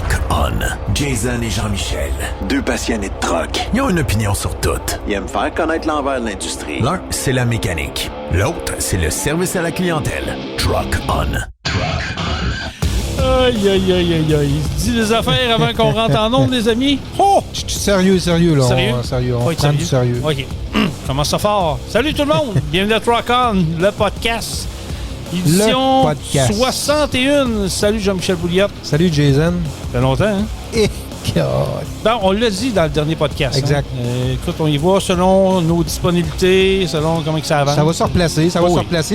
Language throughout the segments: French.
Truck On. Jason et Jean-Michel. Deux passionnés de truck. Ils ont une opinion sur tout. Ils aiment faire connaître l'envers de l'industrie. L'un, c'est la mécanique. L'autre, c'est le service à la clientèle. Truck On. Truck On. Aïe, aïe, aïe, aïe, aïe. Dis des affaires avant qu'on rentre en nombre, les amis. Oh! Sérieux, là. Sérieux? On prend du sérieux. OK. Commence ça fort. Salut tout le monde. Bienvenue à Truck On, le podcast. Édition 61. Salut Jean-Michel Bouliette. Salut Jason. Ça fait longtemps, hein? Ben, on l'a dit dans le dernier podcast. Exact. Hein? Écoute, on y va selon nos disponibilités, selon comment que ça avance. Ça va se replacer.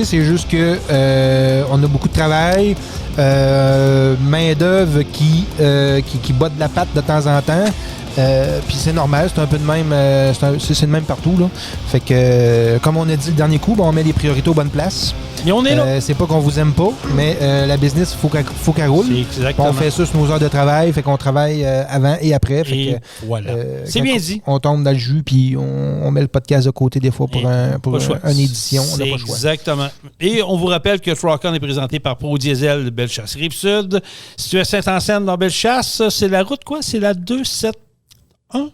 C'est juste que on a beaucoup de travail, main-d'œuvre qui bat de la patte de temps en temps. Puis c'est normal, c'est un peu de même, c'est le même partout, là. Fait que, comme on a dit le dernier coup, on met les priorités aux bonnes places. Et on est là. C'est pas qu'on vous aime pas, mais la business, faut qu'elle roule. C'est exactement. On fait ça sur nos heures de travail, fait qu'on travaille avant et après. Fait et que, voilà. C'est bien dit. On tombe dans le jus, puis on met le podcast de côté des fois pour une édition. On n'a pas le choix. Exactement. Et on vous rappelle que Truck On est présenté par Pro Diesel de Bellechasse Rive-Sud. Situé à Saint-Anselme dans Bellechasse, c'est la route quoi? C'est la 271?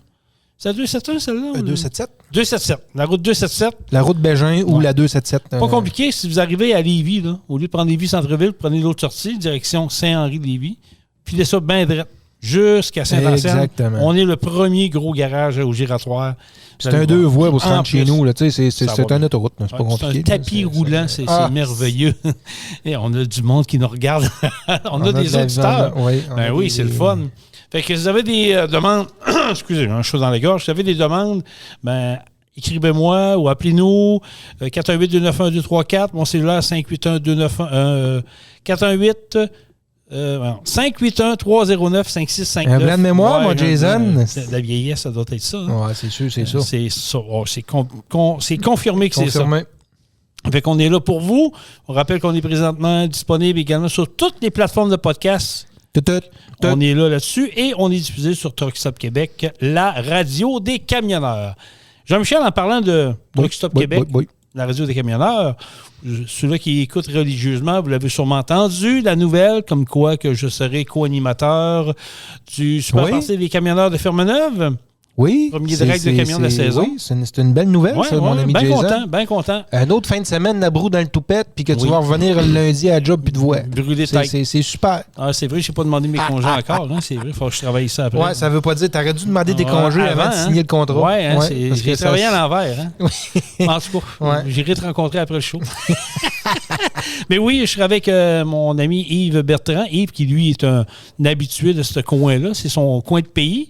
C'est la 271, celle-là? 277? 277. La route 277. La route Bégin ou la 277. Pas compliqué. Si vous arrivez à Lévis, là, au lieu de prendre Lévis-Centreville, vous prenez l'autre sortie, direction Saint-Henri-Lévis. Filez ça bien droit jusqu'à Saint-Anselme. Exactement. On est le premier gros garage au giratoire. C'est un deux voies pour se rendre chez nous. Là. C'est un autoroute. C'est pas compliqué. C'est un tapis roulant. C'est merveilleux. Et on a du monde qui nous regarde. on a des auditeurs. Oui, c'est le fun. Fait que si vous avez des demandes, excusez, j'ai un chose dans la gorge, si vous avez des demandes, écrivez-moi ou appelez-nous 418-291-234, mon cellulaire 581-291, 581-309-5659. Un blanc de mémoire, moi, Jason. La vieillesse, ça doit être ça. Hein? Ouais, c'est sûr, c'est ça. C'est confirmé que c'est ça. Fait qu'on est là pour vous. On rappelle qu'on est présentement disponible également sur toutes les plateformes de podcast. On est là-dessus et on est diffusé sur Truck Stop Québec, la radio des camionneurs. Jean-Michel, en parlant de Truck Stop Québec, la radio des camionneurs, ceux-là qui écoutent religieusement, vous l'avez sûrement entendu, la nouvelle, comme quoi que je serai co-animateur du Super Party des camionneurs de Fermeneuve. Oui. Premier direct de camion de la saison. Oui, c'est une belle nouvelle, ça, mon ami Jason. Bien content. Un autre fin de semaine, la broue dans le toupette, puis que tu vas revenir le lundi à la job puis te voir. Brûler tête. C'est super. Ah, c'est vrai, je n'ai pas demandé mes congés encore. Hein, c'est vrai, il faut que je travaille ça après. Ouais, ça veut pas dire. Tu aurais dû demander tes congés avant de signer le contrat. Oui, hein, j'ai travaillé à l'envers. Hein. En tout cas, j'irai te rencontrer après le show. Mais oui, je serai avec mon ami Yves Bertrand. Yves, qui lui est un habitué de ce coin-là. C'est son coin de pays.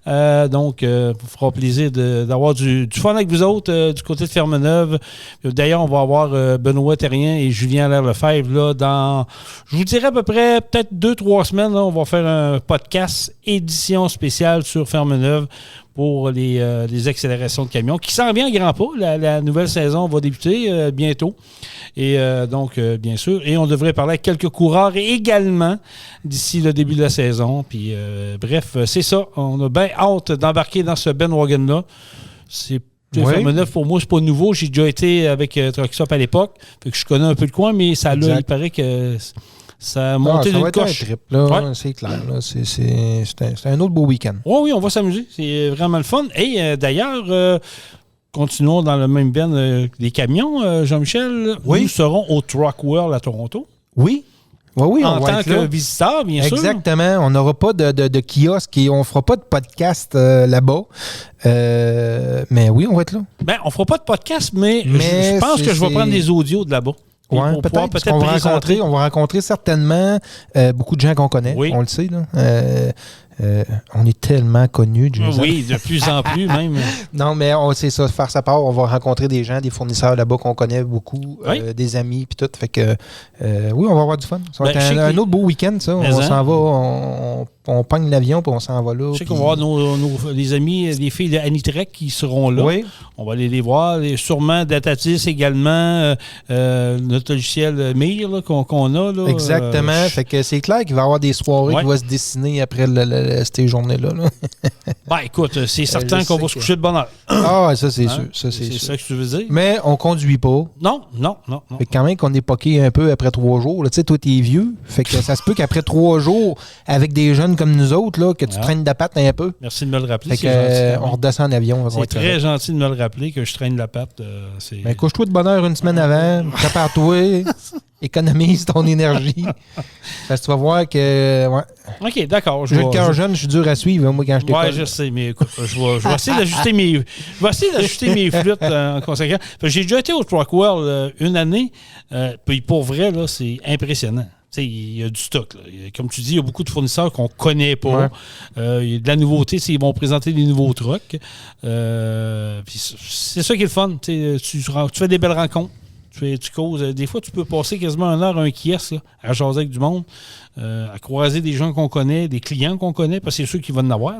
Donc, vous fera plaisir d'avoir du fun avec vous autres du côté de Fermeneuve. D'ailleurs, on va avoir Benoît Terrien et Julien Allaire-Lefebvre là, dans, je vous dirais à peu près peut-être 2-3 semaines. Là, on va faire un podcast édition spéciale sur Fermeneuve pour les accélérations de camions qui s'en vient à grands pas. La nouvelle saison va débuter bientôt. Et donc, bien sûr, et on devrait parler avec quelques coureurs également d'ici le début de la saison. Puis, bref, c'est ça. On a bien hâte d'embarquer dans ce Ben Wagon-là. C'est Fermeneuve, pour moi, c'est pas nouveau. J'ai déjà été avec Truck Stop à l'époque. Fait que je connais un peu le coin, mais ça là, il paraît que ça a monté d'une coche. Un trip, là, c'est clair. Là, c'est un autre beau week-end. Oui, on va s'amuser. C'est vraiment le fun. Et d'ailleurs, continuons dans le même veine des camions, Jean-Michel. Oui. Nous serons au Truck World à Toronto. Oui. Oui, en tant que visiteur, bien sûr. Exactement. On n'aura pas de kiosque et on ne fera pas de podcast là-bas. Mais oui, on va être là. Ben, on ne fera pas de podcast, mais je pense que je vais prendre des audios de là-bas. Oui, peut-être on va rencontrer certainement beaucoup de gens qu'on connaît. Oui. On le sait, là. On est tellement connus, Jason. Oui, de plus en plus même. Non, mais c'est ça, faire sa part. On va rencontrer des gens, des fournisseurs là-bas qu'on connaît beaucoup, des amis, puis tout. Fait que, oui, on va avoir du fun. Ça va être un autre beau week-end, ça. On s'en va, on pogne l'avion, puis on s'en va là. Je sais qu'on va avoir les amis, les filles de Anitrek qui seront là. Oui. On va aller les voir. Et sûrement Datatis également, notre logiciel MIR qu'on a. Là, exactement. Fait que c'est clair qu'il va y avoir des soirées qui vont se dessiner après ces journées-là. Ben, écoute, c'est certain qu'on va se coucher de bonne heure. Ah, ça, c'est sûr. Ça, c'est ça que tu veux dire. Mais on conduit pas. Non. Fait que quand même qu'on est poqué un peu après 3 jours. Tu sais, toi, t'es vieux. Fait que ça se peut qu'après 3 jours, avec des jeunes comme nous autres, là, que tu traînes de patte un peu. Merci de me le rappeler. On redescend en avion. C'est très gentil de me le rappeler que je traîne la patte. Couche-toi de bonne heure une semaine avant, prépare-toi, économise ton énergie. Parce que tu vas voir que... Ouais. OK, d'accord. J'ai le cœur jeune, je suis dur à suivre, moi, quand je t'écoute. Oui, je sais, mais écoute, je vais essayer d'ajuster mes flûtes en conséquence. J'ai déjà été au Truck World une année, puis pour vrai, là, c'est impressionnant. Il y a du stock. Là. Comme tu dis, il y a beaucoup de fournisseurs qu'on ne connaît pas. Il y a de la nouveauté. Ils vont présenter des nouveaux trucks. C'est ça qui est le fun. Tu fais des belles rencontres. Tu causes. Des fois, tu peux passer quasiment 1 heure à un kiosque là, à jaser avec du monde, à croiser des gens qu'on connaît, des clients qu'on connaît, parce que c'est sûr qu'ils vont en avoir.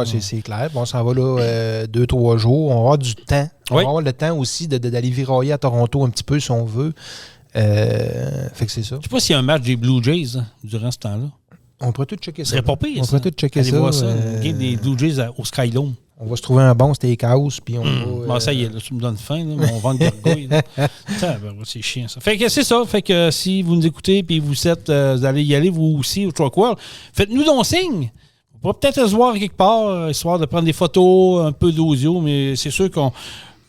C'est clair. Bon, ça va là 2-3 jours. On va avoir du temps. On va avoir le temps aussi d'aller virailler à Toronto un petit peu si on veut. Fait que c'est ça. Je sais pas s'il y a un match des Blue Jays durant ce temps-là. On pourrait tout checker ça. Ce serait pas pire. On pourrait tout checker ça. Voir ça. Une game des Blue Jays au Skydome. On va se trouver un bon steakhouse, puis on va... Bon, ça y est, là, tu me donnes faim, là, on vend de gargouille. C'est chiant, ça. Fait que c'est ça. Fait que si vous nous écoutez, puis vous allez y aller, vous aussi, au Truck World, faites-nous donc signe. On pourra peut-être se voir quelque part, histoire de prendre des photos, un peu d'audio, mais c'est sûr qu'on...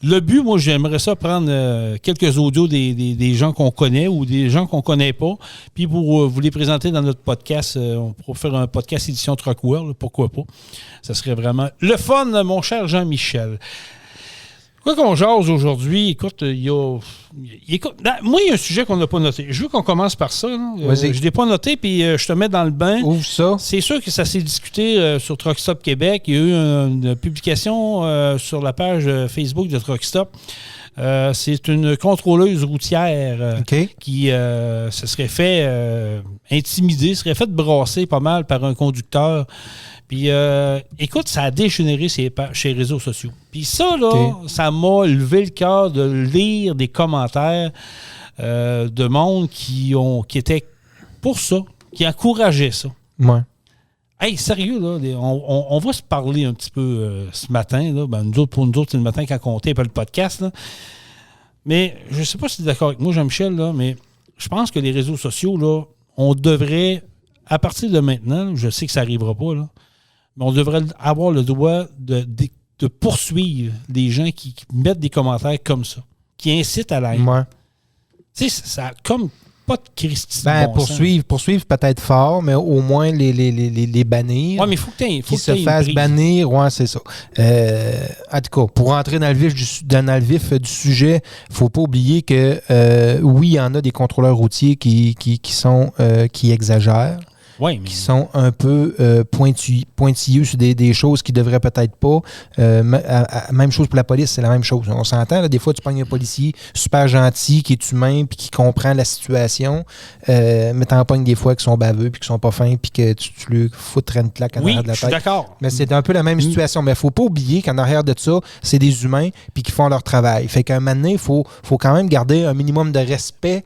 Le but, moi, j'aimerais ça prendre quelques audios des gens qu'on connaît ou des gens qu'on ne connaît pas, puis pour vous les présenter dans notre podcast. On pourrait faire un podcast édition Truck World, pourquoi pas. Ça serait vraiment le fun, mon cher Jean-Michel. Quoi qu'on jase aujourd'hui, écoute, moi, il y a un sujet qu'on n'a pas noté. Je veux qu'on commence par ça. Je ne l'ai pas noté, puis je te mets dans le bain. Ouvre ça. C'est sûr que ça s'est discuté sur Truck Stop Québec. Il y a eu une publication sur la page Facebook de Truck Stop. C'est une contrôleuse routière qui se serait fait intimider, serait fait brasser pas mal par un conducteur. Puis, écoute, ça a dégénéré chez les réseaux sociaux. Puis ça, là, ça m'a levé le cœur de lire des commentaires de monde qui étaient pour ça, qui encourageaient ça. Ouais. Hey, sérieux, là, on va se parler un petit peu ce matin. Là. Ben, pour nous autres, c'est le matin quand on tape le podcast. Là. Mais je ne sais pas si tu es d'accord avec moi, Jean-Michel, là, mais je pense que les réseaux sociaux, là, on devrait, à partir de maintenant, je sais que ça n'arrivera pas, là, mais on devrait avoir le droit de poursuivre des gens qui mettent des commentaires comme ça, qui incitent à la haine. Ouais. Tu sais, ça a comme pas de Christy. Poursuivre peut-être fort, mais au moins les bannir. Oui, mais il faut que tu qu'ils se fassent bannir. Oui, c'est ça. En tout cas, pour entrer dans le vif du sujet, il ne faut pas oublier que oui, il y en a des contrôleurs routiers qui exagèrent. Oui, mais... qui sont un peu pointilleux sur des choses qui ne devraient peut-être pas. Même chose pour la police, c'est la même chose. On s'entend, là, des fois, tu pognes un policier super gentil, qui est humain, puis qui comprend la situation, mais t'en pognes des fois qui sont baveux, puis qui sont pas fins, puis que tu lui foutrais une claque en arrière de la tête. Oui, je suis d'accord. Mais c'est un peu la même situation. Mais il ne faut pas oublier qu'en arrière de ça, c'est des humains, puis qui font leur travail. Fait qu'à un moment donné, il faut quand même garder un minimum de respect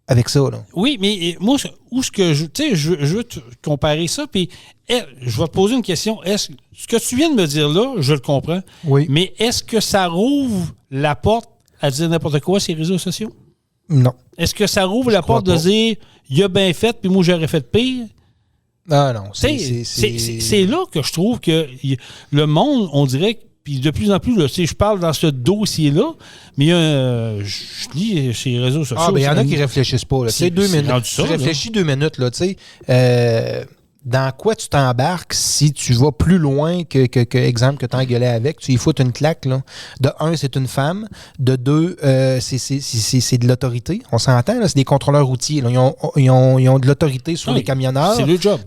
avec ça, là. Oui, mais moi, je veux te comparer ça, puis je vais te poser une question. Ce que tu viens de me dire là, je le comprends, oui. Mais est-ce que ça rouvre la porte à dire n'importe quoi sur les réseaux sociaux? Non. Est-ce que ça rouvre la porte de dire « il a bien fait, puis moi, j'aurais fait pire ». Non. C'est là que je trouve que le monde, on dirait... Puis de plus en plus, là, je parle dans ce dossier-là, mais je lis sur les réseaux sociaux. Ah, bien, il y en a qui ne réfléchissent pas. C'est 2 minutes. Tu réfléchis 2 minutes, là, tu sais. Dans quoi tu t'embarques si tu vas plus loin que exemple, que tu engueulais avec? Tu y foutes une claque, là. De 1, c'est une femme. De 2, c'est de l'autorité. On s'entend, là, c'est des contrôleurs routiers. Là. Ils ont de l'autorité sur les camionneurs. C'est le job.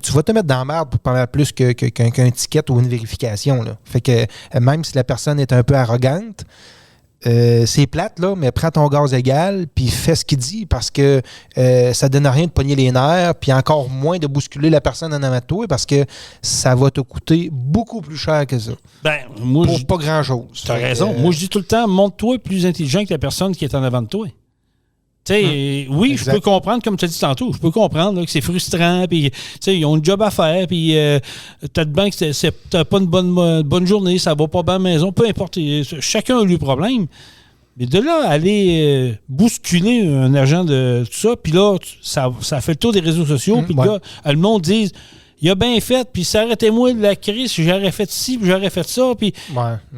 Tu vas te mettre dans la merde pour parler plus qu'un ticket ou une vérification. Là. Fait que même si la personne est un peu arrogante, c'est plate, là, mais prends ton gaz égal puis fais ce qu'il dit parce que ça donne rien de pogner les nerfs puis encore moins de bousculer la personne en avant de toi parce que ça va te coûter beaucoup plus cher que ça. Ben, moi, pour pas grand-chose. Tu as raison. Moi, je dis tout le temps, montre-toi plus intelligent que la personne qui est en avant de toi. Tu sais, oui, exact. Je peux comprendre, comme tu as dit tantôt, je peux comprendre là, que c'est frustrant, puis ils ont un job à faire, puis peut-être bien que t'as pas une bonne journée, ça va pas bien à la maison, peu importe, chacun a le problème. Mais de là, aller bousculer un agent de tout ça, puis là, ça fait le tour des réseaux sociaux, puis là, le monde dit il a bien fait, puis ça arrêtait-moi de la crise, j'aurais fait ci, puis j'aurais fait ça, puis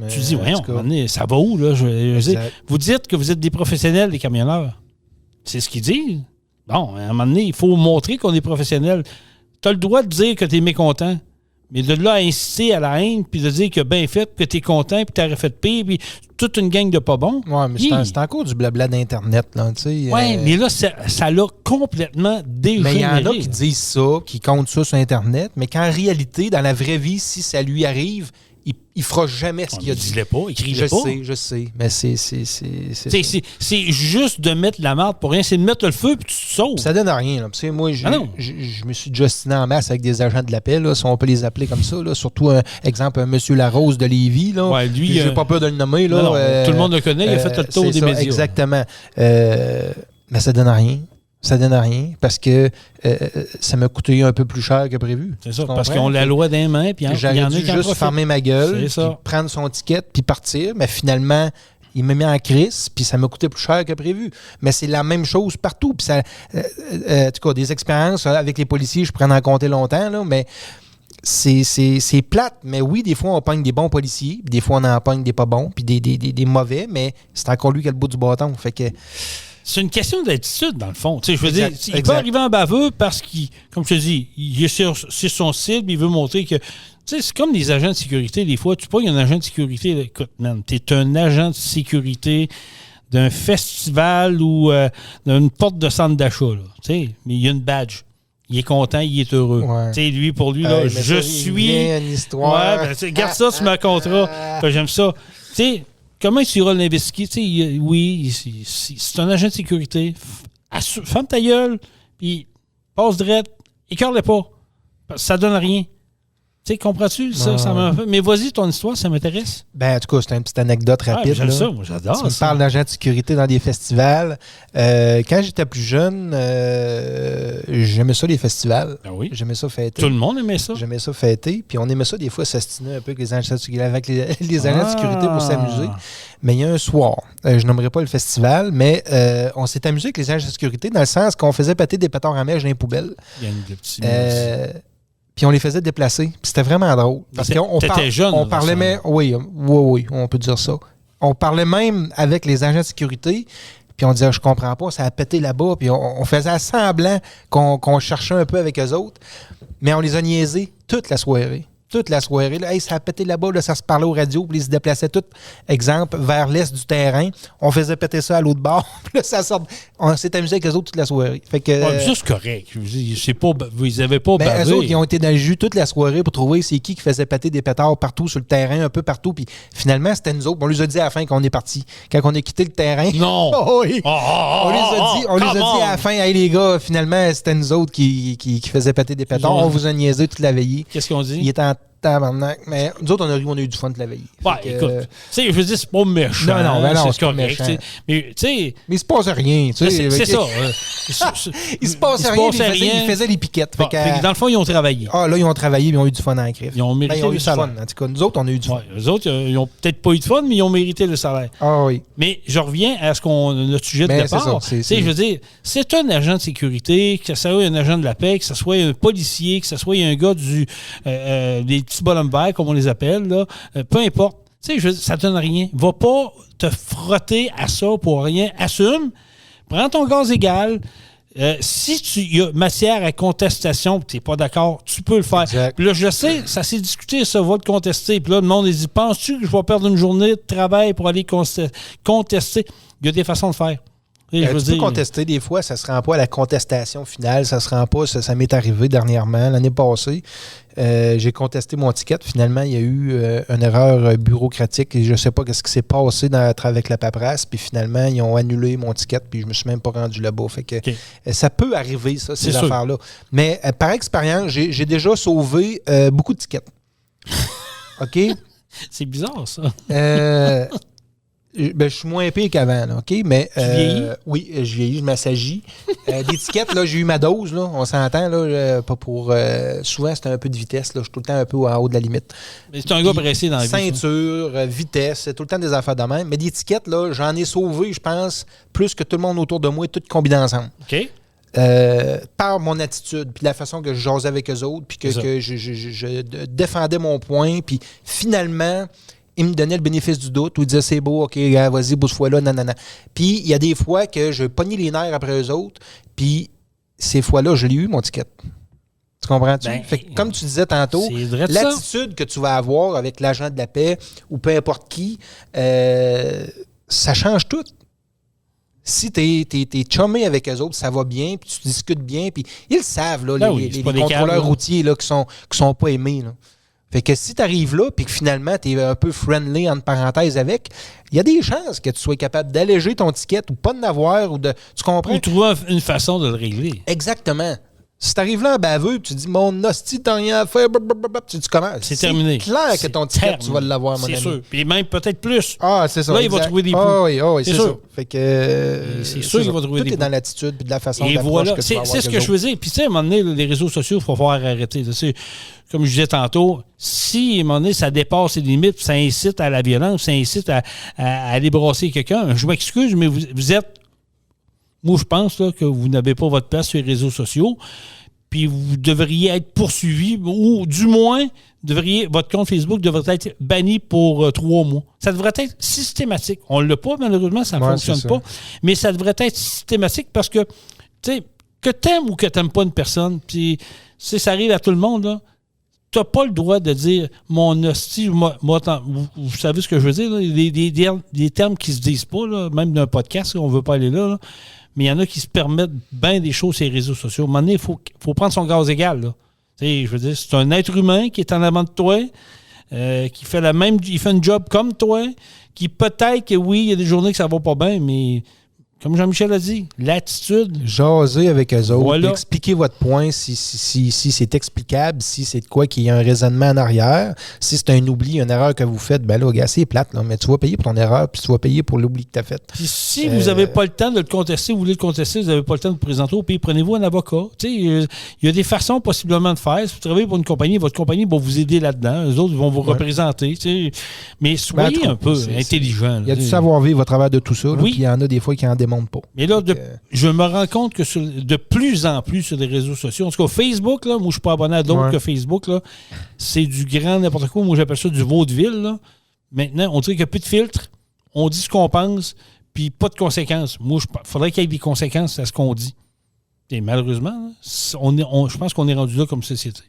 tu dis, voyons, ça va où, là? Vous dites que vous êtes des professionnels, des camionneurs. C'est ce qu'ils disent. Bon, à un moment donné, il faut montrer qu'on est professionnel. Tu as le droit de dire que tu es mécontent. Mais de là à inciter à la haine, puis de dire que bien fait, que tu es content, puis tu aurais fait pire, puis toute une gang de pas bons. Oui, mais c'est encore du blabla d'Internet. Oui, mais là, ça l'a complètement dégénéré. Mais il y en a qui disent ça, qui comptent ça sur Internet, mais qu'en réalité, dans la vraie vie, si ça lui arrive, il fera jamais ce qu'il a dit. Dis-le pas, écris-le pas. Je sais, mais c'est juste de mettre la marde pour rien, c'est de mettre le feu puis tu te sauves. Ça donne rien. Là. Moi, je me suis justiné en masse avec des agents de la paix, là, si on peut les appeler comme ça. Là. Surtout, exemple, M. Larose de Lévis. Là. Ouais, lui, j'ai pas peur de le nommer. Là. Non, tout le monde le connaît, il a fait le tour des médias. Exactement. Mais ça donne rien. Ça donne rien parce que ça m'a coûté un peu plus cher que prévu. C'est ça, parce qu'ils ont la loi dans les mains. J'aurais dû juste fermer ma gueule, puis prendre son ticket, puis partir. Mais finalement, il m'a mis en crise, puis ça m'a coûté plus cher que prévu. Mais c'est la même chose partout. Puis ça, en tout cas, des expériences avec les policiers, je pourrais en compter longtemps, là, mais c'est plate. Mais oui, des fois, on pogne des bons policiers, puis des fois, on en pogne des pas bons, puis des mauvais, mais c'est encore lui qui a le bout du bâton. Fait que... C'est une question d'attitude, dans le fond. Je veux dire, il peut arriver en baveux parce qu'il, comme je te dis, il est sur son cible, il veut montrer que... C'est comme des agents de sécurité, des fois. Tu pognes un agent de sécurité, écoute, man, t'es un agent de sécurité d'un festival ou d'une porte de centre d'achat, mais il y a une badge. Il est content, il est heureux. Ouais. Lui, pour lui, là, je suis... une histoire. Ouais, garde ça sur ma contrat. J'aime ça. Comment tu iras l'investiguer? Oui, c'est un agent de sécurité. Ferme ta gueule, puis passe direct, écarte-le pas. Ça donne rien. Comprends-tu? Ça m'a fait. Mais vas-y, ton histoire, ça m'intéresse. En tout cas, c'est une petite anecdote rapide. J'aime ça, moi, j'adore ça. Tu me parles d'agent de sécurité dans des festivals. Quand j'étais plus jeune, j'aimais ça, les festivals. Ben oui. J'aimais ça fêter. Tout le monde aimait ça. J'aimais ça fêter. Puis on aimait ça, des fois, s'astiner un peu avec les agents de sécurité pour s'amuser. Mais il y a un soir, je nommerai pas le festival, mais on s'est amusé avec les agents de sécurité dans le sens qu'on faisait péter des pétards à mèche dans les poubelles. Il y a une petite puis on les faisait déplacer. Puis c'était vraiment drôle. Parce qu'on t'étais jeune. On parlait même... Oui, on peut dire ça. On parlait même avec les agents de sécurité. Puis on disait, je comprends pas, ça a pété là-bas. Puis on faisait semblant qu'on cherchait un peu avec eux autres. Mais on les a niaisés toute la soirée. Toute la soirée. Là, ça a pété là-bas, là, ça se parlait aux radios, puis ils se déplaçaient tout, exemple, vers l'est du terrain. On faisait péter ça à l'autre bord, puis là, ça sort. On s'est amusé avec eux autres toute la soirée. Fait que, ça, c'est correct. Ils n'avaient pas bavé. Eux autres, ils ont été dans le jus toute la soirée pour trouver c'est qui faisait péter des pétards partout sur le terrain, un peu partout. Puis finalement, c'était nous autres. On lui a dit à la fin qu'on est parti. Quand on a quitté le terrain. Non! On les a dit à la fin, hey les gars, finalement, c'était nous autres qui faisaient péter des pétards. On vous a niaisé toute la veillée. Qu'est-ce qu'on dit? Il était en tabarnak. Mais nous autres, on a eu du fun de la veille. Ouais, écoute, je veux dire, c'est pas méchant. Non, c'est correct. Mais il se passe rien. C'est ça. Il se passe rien. Ils faisaient les piquettes. Dans le fond, ils ont travaillé. Ah, là, ils ont travaillé, mais ils ont eu du fun à la crève. Ils ont mérité le salaire. En tout cas, nous autres, on a eu du fun. Eux autres, ils ont peut-être pas eu de fun, mais ils ont mérité le salaire. Ah oui. Mais je reviens à notre sujet de départ. Je veux dire, c'est un agent de sécurité, que ce soit un agent de la paix, que ce soit un policier, que ce soit un gars des petits bonhommes verts, comme on les appelle, là, peu importe. Ça ne donne rien. Va pas te frotter à ça pour rien. Assume. Prends ton gaz égal. Si il y a matière à contestation et tu n'es pas d'accord, tu peux le faire. Puis là, je sais, ça s'est discuté, ça va te contester. Puis là, le monde dit, penses-tu que je vais perdre une journée de travail pour aller contester? Il y a des façons de faire. Tu peux contester des fois, ça ne se rend pas à la contestation finale, ça se rend pas, ça m'est arrivé dernièrement, l'année passée. J'ai contesté mon ticket. Finalement, il y a eu une erreur bureaucratique et je ne sais pas ce qui s'est passé avec la paperasse. Puis finalement, ils ont annulé mon ticket puis je ne me suis même pas rendu là-bas. Fait que ça peut arriver, ça, ces affaires-là. Mais par expérience, j'ai déjà sauvé beaucoup de tickets. OK? C'est bizarre, ça. Je suis moins pire qu'avant, là, OK? Mais, tu vieillis? Oui, je vieillis, je m'assagis. D'étiquette, là, j'ai eu ma dose, là, on s'entend, là, pas pour... souvent, c'était un peu de vitesse, là, je suis tout le temps un peu en haut de la limite. Mais c'est un gars pressé dans la vie. Ceinture, vitesse, c'est tout le temps des affaires de même. Mais d'étiquette, là, j'en ai sauvé, je pense, plus que tout le monde autour de moi, toutes combinées ensemble. OK. par mon attitude, puis la façon que je jasais avec eux autres, puis que je défendais mon point, puis finalement, ils me donnaient le bénéfice du doute, ou ils disaient c'est beau, ok, vas-y, bouge-toi là, nanana. Puis il y a des fois que je pognais les nerfs après eux autres, puis ces fois-là, je l'ai eu, mon ticket. Tu comprends-tu? Fait que, comme tu disais tantôt, l'attitude que tu vas avoir avec l'agent de la paix ou peu importe qui, ça change tout. Si t'es chummé avec eux autres, ça va bien, puis tu discutes bien, puis ils le savent, là, les contrôleurs routiers là, qui sont pas aimés. Là. Fait que si t'arrives là, puis que finalement t'es un peu friendly, entre parenthèses, avec, il y a des chances que tu sois capable d'alléger ton ticket ou pas de l'avoir, ou de. Tu comprends? Ou trouver une façon de le régler. Exactement. Si t'arrives là en baveux, tu dis mon hostie, t'as rien à faire, tu commences. C'est terminé. C'est clair que ton ticket, tu vas l'avoir, mon ami. C'est sûr. Puis même peut-être plus. Ah, c'est ça. Là, il va trouver des poux. Oui, c'est ça. Fait que. C'est sûr qu'il va trouver des poux. Tout est dans l'attitude et de la façon et voilà. C'est ce que je faisais. Puis, tu sais, à un moment donné, les réseaux sociaux, il faut faire arrêter. Comme je disais tantôt, si à un moment donné, ça dépasse les limites, ça incite à la violence, ça incite à aller brasser quelqu'un, je m'excuse, mais vous êtes. Moi, je pense là, que vous n'avez pas votre place sur les réseaux sociaux. Puis vous devriez être poursuivi, ou du moins, votre compte Facebook devrait être banni pour 3 mois. Ça devrait être systématique. On ne l'a pas, malheureusement, ça ne fonctionne pas. Mais ça devrait être systématique parce que, tu sais, que t'aimes ou que t'aimes pas une personne, puis ça arrive à tout le monde, là. Tu n'as pas le droit de dire mon hostie, vous savez ce que je veux dire, là, des termes qui ne se disent pas, là, même d'un podcast, on ne veut pas aller là. Mais il y en a qui se permettent bien des choses sur les réseaux sociaux. À un moment donné, il faut prendre son gaz égal. Là. Je veux dire, c'est un être humain qui est en avant de toi, qui fait il fait un job comme toi, qui peut-être que oui, il y a des journées que ça va pas bien, mais comme Jean-Michel a dit, l'attitude. Jaser avec eux autres, voilà. Expliquer votre point si c'est explicable, si c'est de quoi qu'il y a un raisonnement en arrière, si c'est un oubli, une erreur que vous faites, ben là, gars, c'est plate, là, mais tu vas payer pour ton erreur, puis tu vas payer pour l'oubli que tu as fait. Puis si vous n'avez pas le temps de le contester, vous voulez le contester, vous n'avez pas le temps de vous présenter au pays, prenez-vous un avocat. Il y a des façons possiblement de faire. Si vous travaillez pour une compagnie, votre compagnie va vous aider là-dedans. Eux autres vont vous représenter. Mais soyez un peu intelligent. Il y a du savoir-vivre au travers de tout ça, puis il y en a des fois qui en démontrent pas. Mais là, je me rends compte que de plus en plus sur les réseaux sociaux, en tout cas Facebook, là, moi je suis pas abonné à d'autres que Facebook, là, c'est du grand n'importe quoi. Moi j'appelle ça du vaudeville. Là. Maintenant, on dirait qu'il n'y a plus de filtre, on dit ce qu'on pense, puis pas de conséquences. Moi, il faudrait qu'il y ait des conséquences à ce qu'on dit. Et malheureusement, je pense qu'on est rendu là comme société.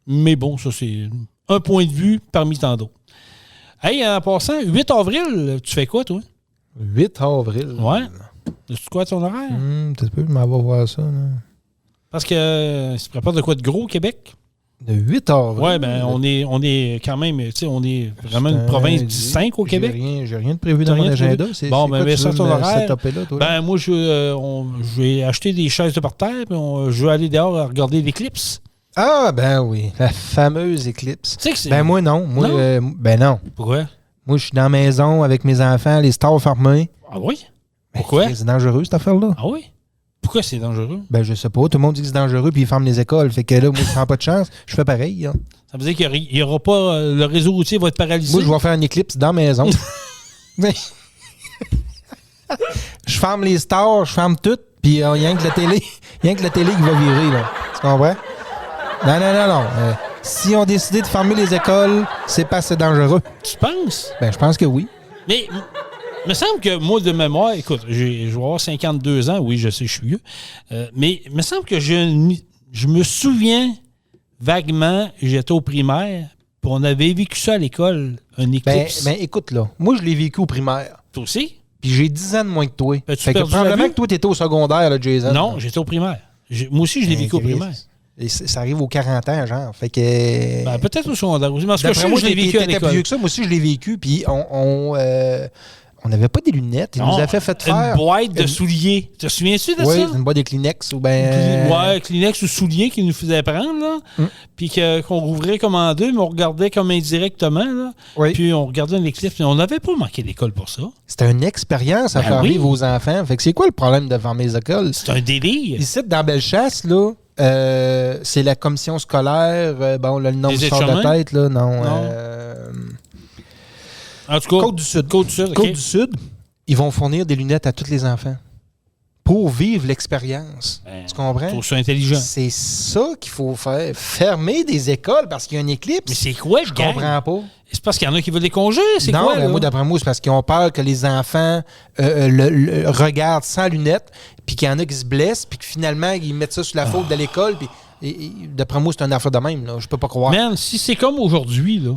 Mais bon, ça c'est un point de vue parmi tant d'autres. Hey, en passant, 8 avril, tu fais quoi, toi? 8 avril? Ouais. C'est quoi ton horaire? Peut-être que je m'en vais voir ça. Là. Parce que tu prépares de quoi de gros au Québec? De 8 avril? Oui, bien, on est quand même, tu sais, on est vraiment une province du 5 au Québec. J'ai rien de prévu dans mon agenda. Bon, ben, ça, ton horaire. Là, toi, ben, moi, je vais acheter des chaises de parterre, puis je vais aller dehors regarder l'éclipse. Ah, ben oui, la fameuse éclipse. Tu sais que c'est... Ben, moi, non. Moi, ben, non. Pourquoi? Moi, je suis dans la maison avec mes enfants, les stars fermés. Ah oui? Pourquoi? C'est dangereux, cette affaire-là. Ah oui? Pourquoi c'est dangereux? Ben, je sais pas. Tout le monde dit que c'est dangereux, puis ils ferment les écoles. Fait que là, moi, je prends pas de chance. Je fais pareil. Hein. Ça veut dire qu'il n'y aura pas... le réseau routier va être paralysé? Moi, je vais faire une éclipse dans la maison. Je ferme les stars, je ferme tout, puis il y a rien que la télé qui va virer, là. Tu comprends? Non. Si on décidé de fermer les écoles, c'est pas assez dangereux. Tu penses? Ben, je pense que oui. Mais... Il me semble que moi, de mémoire, écoute, je vais avoir 52 ans, oui, je sais, je suis vieux, mais il me semble que je me souviens vaguement, j'étais au primaire, puis on avait vécu ça à l'école, un éclipse. Ben, écoute, là, moi, je l'ai vécu au primaire. Toi aussi? Puis j'ai 10 ans de moins que toi. Fait que probablement que toi, t'étais au secondaire, là, Jason. Non, j'étais au primaire. Moi aussi, je l'ai vécu au primaire. Et ça arrive aux 40 ans, genre. Fait que... Ben, peut-être au secondaire aussi, mais parce que je l'ai vécu à l'école. Plus vieux que ça. Moi aussi, je l'ai vécu, puis on n'avait pas des lunettes. Il nous a fait faire... Une boîte de souliers. Te souviens-tu de ça? Oui, une boîte de Kleenex ou bien... Ouais, Kleenex ou souliers qu'ils nous faisaient prendre, là. Puis qu'on rouvrait comme en deux, mais on regardait comme indirectement, là. Oui. Puis on regardait l'éclipse. On n'avait pas manqué l'école pour ça. C'était une expérience à faire vivre aux enfants. Fait que c'est quoi le problème de fermer les écoles? C'est un délire. Ici, dans Bellechasse, là, c'est la commission scolaire. Bon, là, le nom sort de tête, là. Non. En tout cas, Côte du Sud. Côte du Sud, Côte du Sud, ils vont fournir des lunettes à tous les enfants. pour vivre l'expérience. Tu comprends? Je trouve ça intelligent. C'est ça qu'il faut faire. Fermer des écoles parce qu'il y a une éclipse. Mais c'est quoi, je comprends pas. C'est parce qu'il y en a qui veulent des congés? C'est non, quoi, là? Moi, d'après moi, c'est parce qu'ils ont peur que les enfants le regardent sans lunettes, puis qu'il y en a qui se blessent, puis que finalement, ils mettent ça sur la faute de l'école. Puis, et d'après moi, c'est un affaire de même. Là. Je peux pas croire. Man, si c'est comme aujourd'hui, là.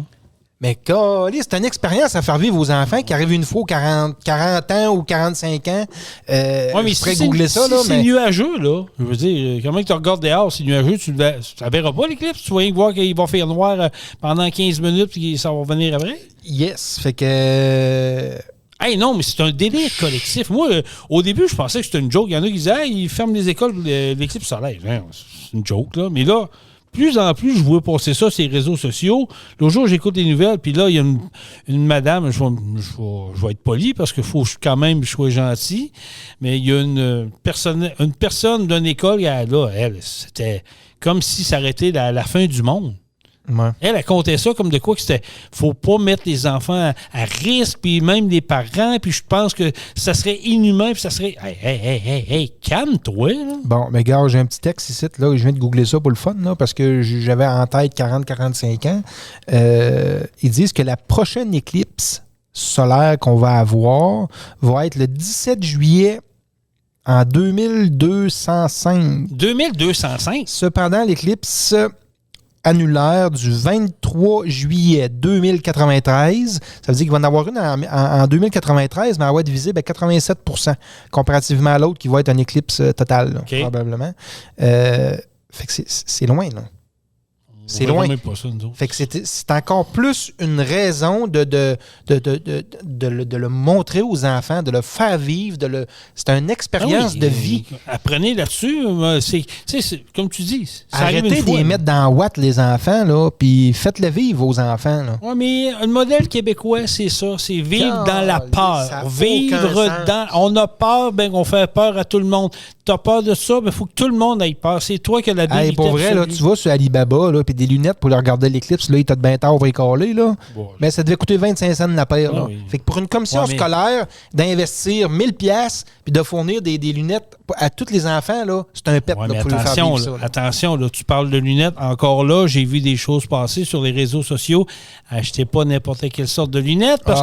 Mais c'est une expérience à faire vivre aux enfants qui arrivent une fois aux 40 ans ou 45 ans. Mais je pourrais googler ça. Là, c'est nuageux, là. Je veux dire, comment tu regardes dehors, c'est nuageux, tu ne verras pas l'éclipse. Tu vas rien voir qu'il va faire noir pendant 15 minutes puis ça va revenir après. Yes. Fait que... Hey, non, mais c'est un délire collectif. Moi, au début, je pensais que c'était une joke. Il y en a qui disaient, ils ferment les écoles, l'éclipse solaire. C'est une joke, là. Mais là... Plus en plus, je vois passer ça sur les réseaux sociaux. L'autre jour, j'écoute les nouvelles, puis là, il y a une madame, je vais être poli parce qu'il faut quand même que je sois gentil, mais il y a une personne d'une école, elle, c'était comme si ça arrêtait la fin du monde. Ouais. Elle comptait ça comme de quoi que c'était. Faut pas mettre les enfants à risque, puis même les parents, puis je pense que ça serait inhumain, puis ça serait. Hey, calme-toi, là. Bon, mais gars, j'ai un petit texte ici, là, je viens de googler ça pour le fun, là, parce que j'avais en tête 40-45 ans. Ils disent que la prochaine éclipse solaire qu'on va avoir va être le 17 juillet en 2205. 2205? Cependant, l'éclipse annulaire du 23 juillet 2093. Ça veut dire qu'il va en avoir une en 2093, mais elle va être visible à 87%, comparativement à l'autre qui va être un éclipse total, là, probablement. Fait que c'est loin, là. C'est loin. Pas ça, fait que c'est encore plus une raison de le montrer aux enfants, de le faire vivre, c'est une expérience de vie. Apprenez là-dessus. C'est comme tu dis. Arrêtez de les mettre dans Watt, les enfants, là, puis faites-le vivre aux enfants. Oui, mais le modèle québécois, c'est ça. C'est vivre dans la peur. Vivre dans... On a peur, on fait peur à tout le monde. Tu as peur de ça, mais il faut que tout le monde ait peur. C'est toi qui as la vérité. Pour vrai, là, tu vas sur Alibaba, là, puis des lunettes pour regarder l'éclipse, là, il t'a de bien tard bricolé, là. Bon, mais ça devait coûter 25 cents la paire, là. Oui. Fait que pour une commission scolaire, d'investir 1000$ puis de fournir des lunettes à tous les enfants, là, c'est un pet, là, pour le faire vivre ça. Attention, là, tu parles de lunettes. Encore là, j'ai vu des choses passer sur les réseaux sociaux. Achetez pas n'importe quelle sorte de lunettes parce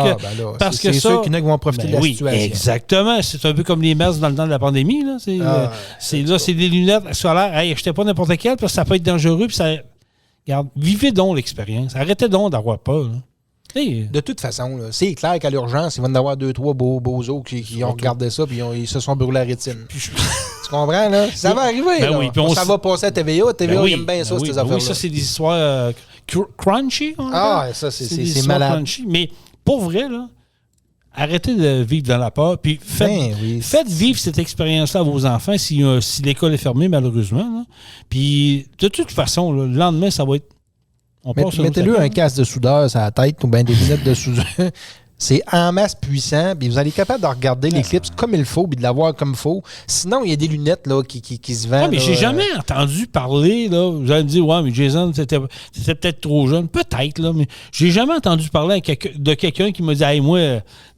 que c'est sûr qu'il y en a qui vont profiter de la situation. Exactement. C'est un peu comme les masques dans le temps de la pandémie, là. C'est des lunettes solaires. Hey, achetez pas n'importe quelle parce que ça peut être dangereux puis ça... Regarde, vivez donc l'expérience. Arrêtez donc d'avoir peur. Là. De toute façon, là, c'est clair qu'à l'urgence, il va y en avoir 2-3 beaux os qui ont regardé ça et ils se sont brûlés la rétine. Tu comprends, là? Ça va arriver. Ben là. Oui, ça va passer à TVA. TVA aime bien ça, ces affaires-là. Oui, ça, c'est des histoires crunchy. Ça, c'est malade. Crunchy. Mais pour vrai, là, arrêtez de vivre dans la peur, puis faites vivre cette expérience-là à vos enfants si l'école est fermée, malheureusement. Là. Puis, de toute façon, là, le lendemain, ça va être... Mettez-lui un casque de soudeur sur la tête ou bien des lunettes de soudeur. C'est en masse puissant, puis vous allez être capable de regarder l'éclipse comme il faut, puis de la voir comme il faut. Sinon, il y a des lunettes là, qui se vendent. Mais j'ai jamais entendu parler, là. Vous allez me dire, ouais, mais Jason, c'était peut-être trop jeune. Peut-être, là, mais j'ai jamais entendu parler de quelqu'un qui m'a dit, hey, moi,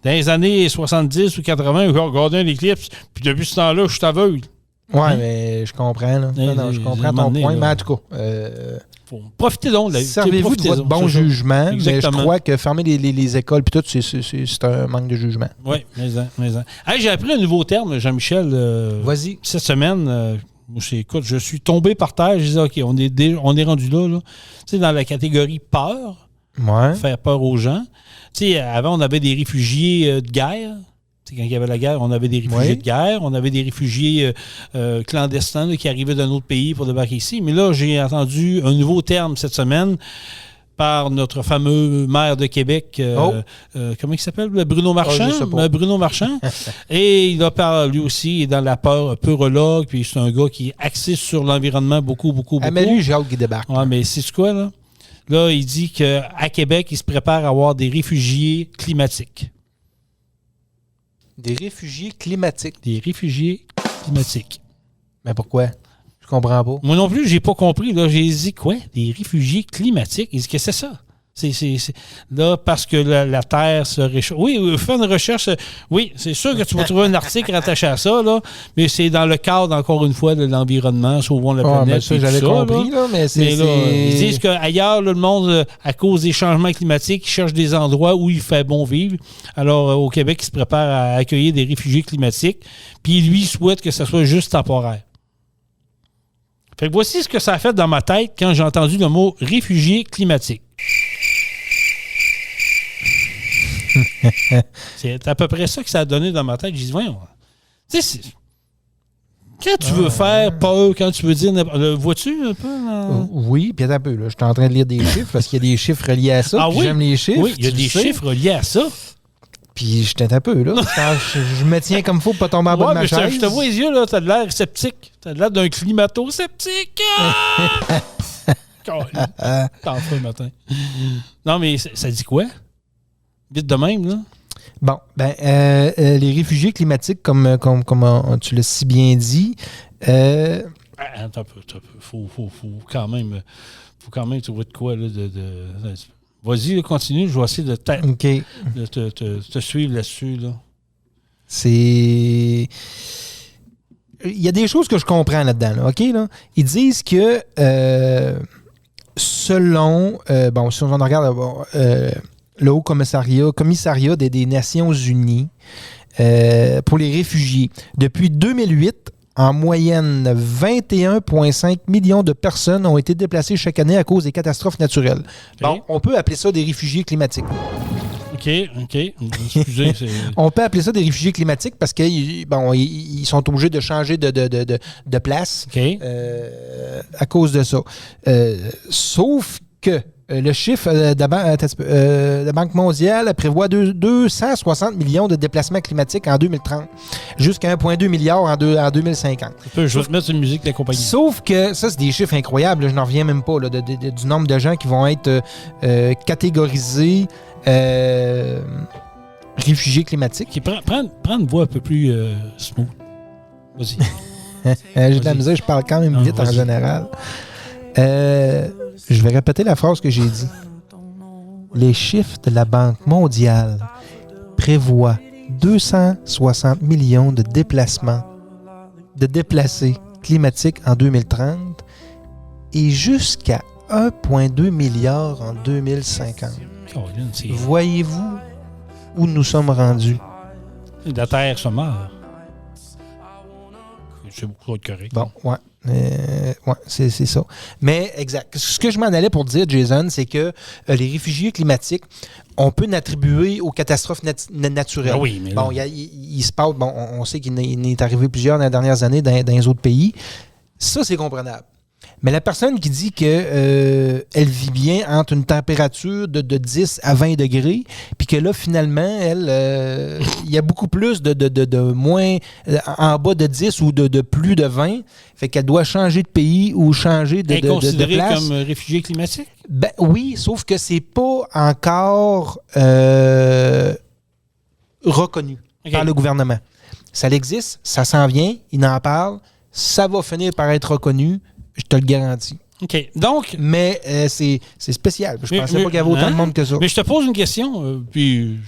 dans les années 70 ou 80, j'ai regardé l'éclipse, puis depuis ce temps-là, je suis aveugle. Ouais, mais je comprends, là. Je comprends ton point, mais en tout cas... Profitez donc de la vie. Servez-vous de votre bon jugement, mais je crois que fermer les écoles puis tout, c'est un manque de jugement. Oui, mais. Hey, j'ai appris un nouveau terme, Jean-Michel. Vas-y. Cette semaine, écoute, je suis tombé par terre. Je disais, OK, on est rendu là. Tu sais, dans la catégorie peur, faire peur aux gens. Tu sais, avant, on avait des réfugiés de guerre. Quand il y avait la guerre, on avait des réfugiés de guerre, on avait des réfugiés clandestins là, qui arrivaient d'un autre pays pour débarquer ici. Mais là, j'ai entendu un nouveau terme cette semaine par notre fameux maire de Québec, comment il s'appelle? Bruno Marchand. Bruno Marchand. Et il a parlé, lui aussi, il est dans la peur peurologue, puis c'est un gars qui est axé sur l'environnement beaucoup. Ah, mais lui, j'ai hâte qu'il débarque. Ouais, mais c'est quoi, là? Là, il dit qu'à Québec, il se prépare à avoir des réfugiés climatiques. Des réfugiés climatiques. Des réfugiés climatiques. Mais pourquoi? Je comprends pas. Moi non plus, j'ai pas compris. Là, j'ai dit quoi? Des réfugiés climatiques? Il dit que c'est ça. Là, parce que la Terre se réchauffe. Oui, faire une recherche. Oui, c'est sûr que tu vas trouver un article rattaché à ça, là, mais c'est dans le cadre, encore une fois, de l'environnement, sauvons la planète. Ça, j'avais compris, là, mais ils disent qu'ailleurs, le monde, à cause des changements climatiques, cherche des endroits où il fait bon vivre. Alors, au Québec, il se prépare à accueillir des réfugiés climatiques, puis lui souhaite que ça soit juste temporaire. Fait que voici ce que ça a fait dans ma tête quand j'ai entendu le mot réfugié climatique. C'est à peu près ça que ça a donné dans ma tête. J'ai dit, voyons. Tu sais, quand tu veux faire peur, quand tu veux dire. Vois-tu un peu? Oui, puis un peu. Là, je suis en train de lire des chiffres parce qu'il y a des chiffres reliés à ça. Oui? J'aime les chiffres. Oui, il y a des chiffres reliés à ça. Puis je t'aide un peu, là. Je me tiens comme il faut pour pas tomber en bas de ma chaise. Je te vois les yeux, là. T'as de l'air sceptique. T'as de l'air d'un climato-sceptique. T'en fais le matin. Non, mais ça dit quoi? Vite de même, là. Bon, les réfugiés climatiques, comme tu l'as si bien dit. Attends un peu. Faut quand même trouver de quoi, là, Vas-y, continue. Je vais essayer de te suivre là-dessus, là. Il y a des choses que je comprends là-dedans, là, OK? Là? Ils disent que selon... si on regarde... le Haut Commissariat des Nations Unies pour les réfugiés. Depuis 2008, en moyenne, 21,5 millions de personnes ont été déplacées chaque année à cause des catastrophes naturelles. Okay. Bon, on peut appeler ça des réfugiés climatiques. OK. Excusez. On peut appeler ça des réfugiés climatiques parce qu'ils sont obligés de changer de place à cause de ça. Sauf que le chiffre de la Banque mondiale prévoit 260 millions de déplacements climatiques en 2030, jusqu'à 1,2 milliard en 2050. Je vais te mettre une musique de la compagnie. Sauf que ça, c'est des chiffres incroyables. Je n'en reviens même pas du nombre de gens qui vont être catégorisés réfugiés climatiques. Prends une voix un peu plus smooth. Vas-y. J'ai de la misère, je parle quand même vite en général. Je vais répéter la phrase que j'ai dit. Les chiffres de la Banque mondiale prévoient 260 millions de déplacés climatiques en 2030 et jusqu'à 1,2 milliard en 2050. Voyez-vous où nous sommes rendus? La Terre se meurt. C'est beaucoup de correct. Bon, ouais. C'est ça. Mais exact. Ce que je m'en allais pour dire, Jason, c'est que les réfugiés climatiques, on peut l'attribuer aux catastrophes naturelles. Oui, mais bon, il se passe, on sait qu'il est arrivé plusieurs dans les dernières années dans les autres pays. Ça, c'est comprenable. Mais la personne qui dit qu'elle vit bien entre une température de 10 à 20 degrés, puis que là, finalement, il y a beaucoup plus de moins en bas de 10 ou de plus de 20, fait qu'elle doit changer de pays ou changer de place. Considérée comme réfugié climatique? Ben oui, sauf que c'est pas encore reconnu par le gouvernement. Ça existe, ça s'en vient, il en parle, ça va finir par être reconnu. Je te le garantis. OK. Donc. Mais c'est spécial. Je pensais pas qu'il y avait autant de monde que ça. Mais je te pose une question, puis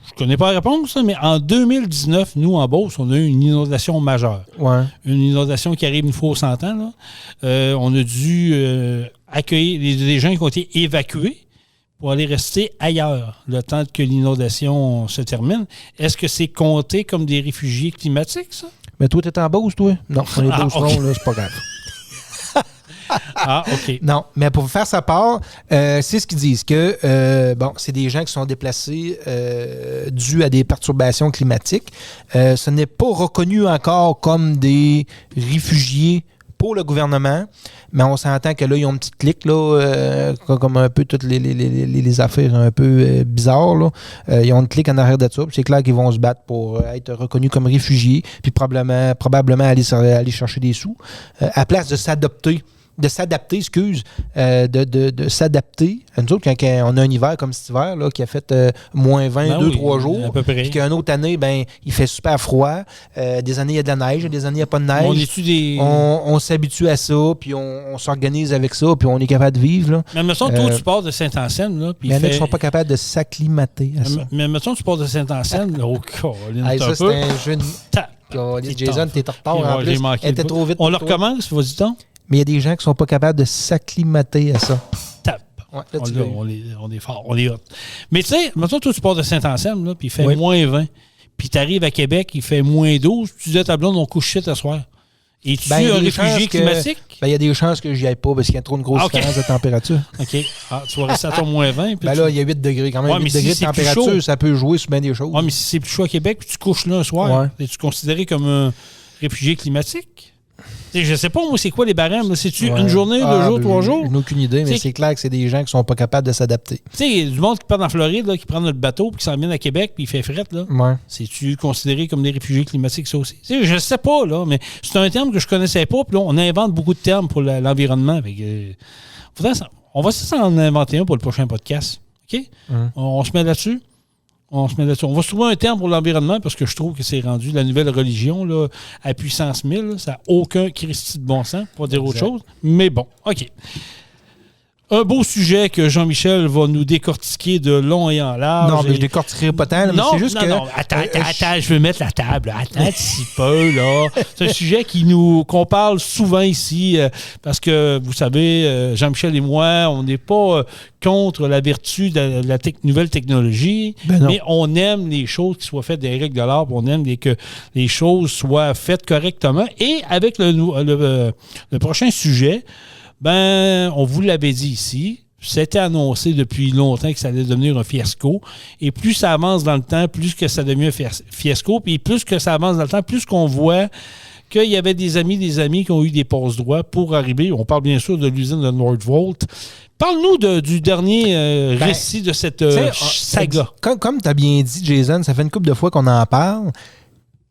je connais pas la réponse, mais en 2019, nous, en Beauce, on a eu une inondation majeure. Ouais. Une inondation qui arrive une fois aux 100 ans. Là. On a dû accueillir des gens qui ont été évacués pour aller rester ailleurs le temps que l'inondation se termine. Est-ce que c'est compté comme des réfugiés climatiques, ça? Mais toi, t'es en Beauce, toi? Non, on est Beauce-Ron, là, c'est pas grave. OK. Non, mais pour faire sa part, c'est ce qu'ils disent, que c'est des gens qui sont déplacés dus à des perturbations climatiques. Ce n'est pas reconnu encore comme des réfugiés pour le gouvernement, mais on s'entend que là, ils ont une petite clique, là, comme un peu toutes les affaires un peu bizarres. Là. Ils ont une clique en arrière de ça, puis c'est clair qu'ils vont se battre pour être reconnus comme réfugiés, puis probablement aller chercher des sous, à place de s'adopter de s'adapter, de s'adapter. Nous autres, quand on a un hiver comme cet hiver, là, qui a fait moins 20, 2-3 jours, à peu près. Puis qu'une autre année, il fait super froid. Des années, il y a de la neige, des années, il n'y a pas de neige. On s'habitue à ça, puis on s'organise avec ça, puis on est capable de vivre. Là. Mais mettons, toi, tu pars de Saint-Anselme. Là, mais il y en a qui ne sont pas capables de s'acclimater à ça. Mais mettons, tu pars de Saint-Anselme. Ça, c'est un jeune... Jason, t'es en retard en plus. Elle était trop vite. On le recommence, vas-y-t'en. Mais il y a des gens qui ne sont pas capables de s'acclimater à ça. Tape. Ouais, là, on est fort, on est hot. Mais tu sais, maintenant, toi, tu pars de Saint-Anselme, puis il fait moins 20. Puis tu arrives à Québec, il fait moins 12. Tu dis à ta blonde, on couche shit à soir. Es-tu un réfugié climatique? Il y a des chances que j'y aille pas parce qu'il y a trop une grosse différence de température. OK. Tu vas rester à ton moins 20. Là, il y a 8 degrés quand même. 8 degrés de température, ça peut jouer sur bien des choses. Oui, mais si c'est plus chaud à Québec, puis tu couches là un soir, es-tu considéré comme un réfugié climatique? Je sais pas, moi, c'est quoi les barèmes? C'est-tu une journée, 2 jours, 3 jours? Je n'ai aucune idée, mais c'est clair que c'est des gens qui sont pas capables de s'adapter. Tu sais, il y a du monde qui part en Floride, là, qui prend notre bateau, puis qui s'en vient à Québec, puis il fait fret, là. Ouais. C'est-tu considéré comme des réfugiés climatiques, ça aussi? T'sais, je sais pas, là, mais c'est un terme que je connaissais pas, puis là, on invente beaucoup de termes pour l'environnement. On va s'en inventer un pour le prochain podcast. OK? On se met là-dessus? On va se trouver un terme pour l'environnement parce que je trouve que c'est rendu la nouvelle religion là, à puissance 1000. Là, ça n'a aucun Christi de bon sens, pour dire autre chose. Mais bon, OK. Un beau sujet que Jean-Michel va nous décortiquer de long et en large. Non, mais je décortiquerai pas tant, mais c'est juste que... Non, attends, je veux mettre la table. Attends un petit peu, là. C'est un sujet qu'on parle souvent ici, parce que, vous savez, Jean-Michel et moi, on n'est pas contre la vertu de la nouvelle technologie, mais on aime les choses qui soient faites des règles de l'art, on aime que les choses soient faites correctement. Et avec le prochain sujet... on vous l'avait dit ici, c'était annoncé depuis longtemps que ça allait devenir un fiasco. Et plus ça avance dans le temps, plus que ça devient un fiasco. Puis plus que ça avance dans le temps, plus qu'on voit qu'il y avait des amis qui ont eu des passe-droits pour arriver. On parle bien sûr de l'usine de Nordvolt. Parle-nous du dernier récit de cette saga. Comme tu as bien dit, Jason, ça fait une couple de fois qu'on en parle.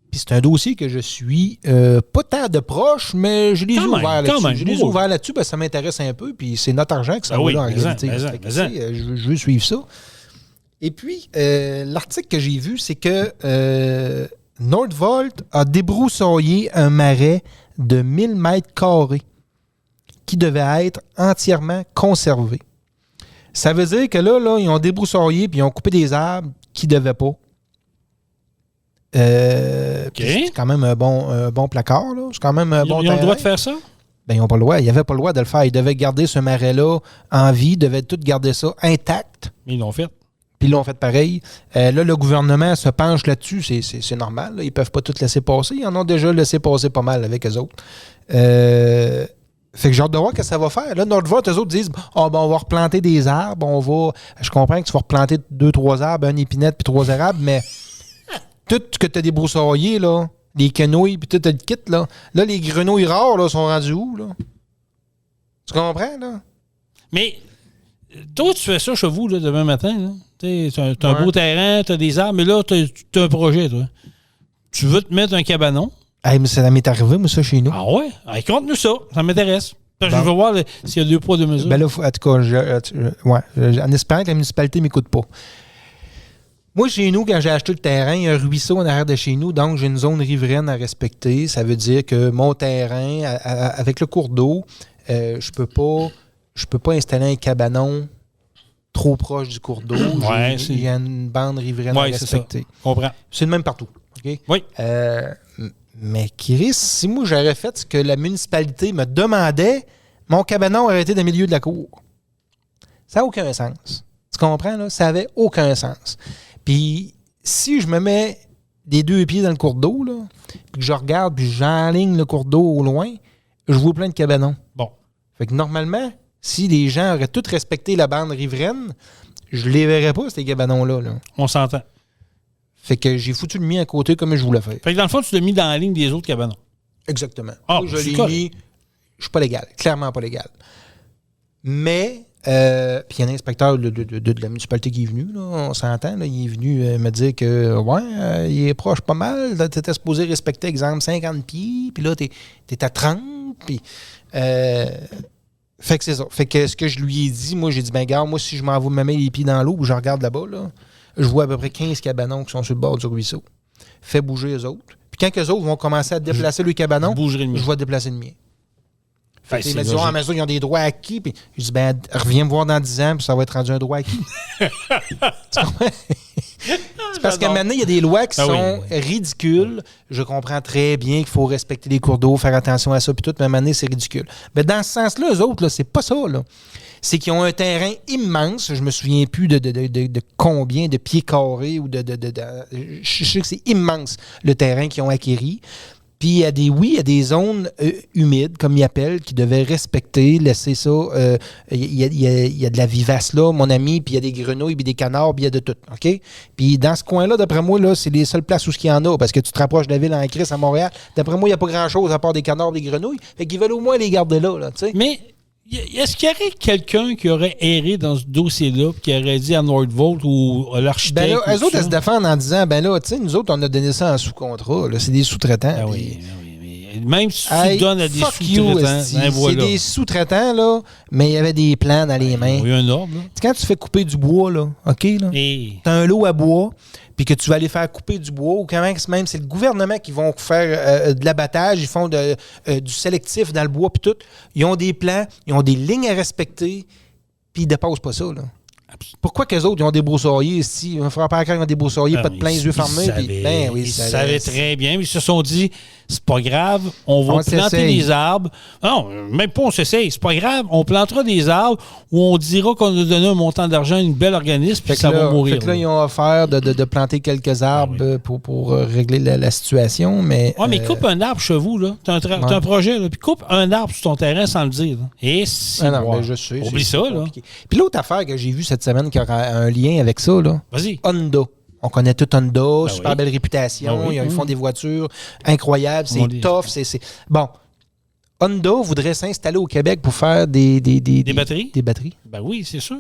Puis c'est un dossier que je suis pas tant de proche, mais je les ai ouverts là-dessus. Je les ai ouverts là-dessus parce que ça m'intéresse un peu. Puis c'est notre argent que ça va là en réalité. Je veux suivre ça. Et puis, l'article que j'ai vu, c'est que Nordvolt a débroussaillé un marais de 1000 mètres carrés qui devait être entièrement conservé. Ça veut dire que là, ils ont débroussaillé puis ils ont coupé des arbres qu'ils ne devaient pas. C'est quand même un bon placard. Là. C'est quand même un bon terrain. Ils ont le droit de faire ça? Ils n'ont pas le droit. Ils n'avaient pas le droit de le faire. Ils devaient garder ce marais-là en vie. Ils devaient tout garder ça intact. Mais ils l'ont fait. Puis ils l'ont fait pareil. Là, le gouvernement se penche là-dessus. C'est normal. Là. Ils ne peuvent pas tout laisser passer. Ils en ont déjà laissé passer pas mal avec eux autres. Fait que j'ai hâte de voir ce que ça va faire. Là, Nordvolt, eux autres disent on va replanter des arbres. Je comprends que tu vas replanter 2-3 arbres, une épinette puis 3 érables, mais tout ce que tu as débroussaillé, là, les quenouilles, puis tout le kit, là, les grenouilles rares là, sont rendus où? Là? Tu comprends? Là? Mais toi, tu fais ça chez vous là, demain matin. Tu as un beau terrain, tu as des arbres, mais là, tu as un projet. Toi. Tu veux te mettre un cabanon. Hey, mais ça m'est arrivé, moi, ça, chez nous. Ah ouais? Hey, conte-nous ça. Ça m'intéresse. Je veux voir s'il y a 2 poids, 2 mesures. Ben là, en tout cas, en espérant que la municipalité ne m'écoute pas. Moi, chez nous, quand j'ai acheté le terrain, il y a un ruisseau en arrière de chez nous, donc j'ai une zone riveraine à respecter. Ça veut dire que mon terrain, avec le cours d'eau, je peux pas installer un cabanon trop proche du cours d'eau. Il y a une bande riveraine à respecter. C'est ça. Comprends. C'est le même partout. Okay? Oui. Mais Chris, si moi j'aurais fait ce que la municipalité me demandait, mon cabanon aurait été dans le milieu de la cour. Ça n'a aucun sens. Tu comprends, là? Ça n'avait aucun sens. Puis, si je me mets des 2 pieds dans le cours d'eau, là, puis que je regarde, puis j'enligne le cours d'eau au loin, je vois plein de cabanons. Bon. Fait que normalement, si les gens auraient tous respecté la bande riveraine, je les verrais pas, ces cabanons-là. Là. On s'entend. Fait que j'ai foutu le mien à côté comme je voulais faire. Fait que dans le fond, tu l'as mis dans la ligne des autres cabanons. Exactement. Ah, je l'ai mis. Je suis pas légal. Clairement pas légal. Mais... puis il y a un inspecteur de la municipalité qui est venu, là, on s'entend, là, il est venu me dire que il est proche pas mal, tu étais supposé respecter, exemple, 50 pieds, puis là, t'es à 30, puis Fait que c'est ça. Fait que ce que je lui ai dit, moi, j'ai dit, ben, gars, moi, si je m'en vais me mettre les pieds dans l'eau, je regarde là-bas, là, je vois à peu près 15 cabanons qui sont sur le bord du ruisseau. Fais bouger eux autres. Puis quand eux autres vont commencer à déplacer le cabanon, je vais déplacer le mien. Fait que il m'a dit, à mesure, ils ont des droits acquis. Puis je dis, ben, reviens me voir dans 10 ans, puis ça va être rendu un droit acquis. C'est parce qu'à maintenant, il y a des lois qui sont ridicules. Je comprends très bien qu'il faut respecter les cours d'eau, faire attention à ça, puis tout, mais à maintenant, c'est ridicule. Mais dans ce sens-là, eux autres, là, c'est pas ça, là. C'est qu'ils ont un terrain immense. Je me souviens plus de combien de pieds carrés ou je sais que c'est immense, le terrain qu'ils ont acquéri. Puis il y a des zones humides, comme ils appellent, qui devaient respecter, laisser ça. Il y a de la vivace là, mon ami, puis il y a des grenouilles, puis des canards, puis il y a de tout. OK? Puis dans ce coin-là, d'après moi, là, c'est les seules places où il y en a, parce que tu te rapproches de la ville en Christ à Montréal. D'après moi, il n'y a pas grand-chose à part des canards et des grenouilles. Fait qu'ils veulent au moins les garder là, tu sais. Mais est-ce qu'il y aurait quelqu'un qui aurait erré dans ce dossier-là, qui aurait dit à Nordvolt ou à l'architecte? Ben là, eux autres, elles se défendent en disant, ben là, tu sais, nous autres, on a donné ça en sous-contrat. Là, c'est des sous-traitants. Ah oui, mais même si tu donnes à des sous-traitants, c'est des sous-traitants, là, mais il y avait des plans dans les mains. Il y a un ordre, là. Quand tu fais couper du bois, là, OK, là, t'as un lot à bois, puis que tu vas aller faire couper du bois, ou quand même, c'est le gouvernement qui vont faire de l'abattage, ils font du sélectif dans le bois, puis tout. Ils ont des plans, ils ont des lignes à respecter, puis ils dépassent pas ça, là. Pourquoi qu'eux autres, ils ont des broussailliers ici? Il va falloir pas qu'ils ont des broussailliers, pas de plein les yeux fermés. Ils savaient très bien, mais ils se sont dit, c'est pas grave, on va planter des arbres. Non, même pas on s'essaye, c'est pas grave, on plantera des arbres où on dira qu'on a donné un montant d'argent à une belle organisme, puis ça va mourir. Fait que là, ils ont offert de planter quelques arbres pour régler la situation, mais... Oui, mais coupe un arbre chez vous, là. T'as un projet, là, puis coupe un arbre sur ton terrain sans le dire. Là. Et si... non, mais je sais. Oublie ça, là. Puis l'autre affaire que j'ai vue cette semaine qui aura un lien avec ça, là. Vas-y. Honda. On connaît tout Honda, super belle réputation. Ils font des voitures incroyables, c'est tough. Bon, Honda voudrait s'installer au Québec pour faire des batteries? Des batteries. Ben oui, c'est sûr.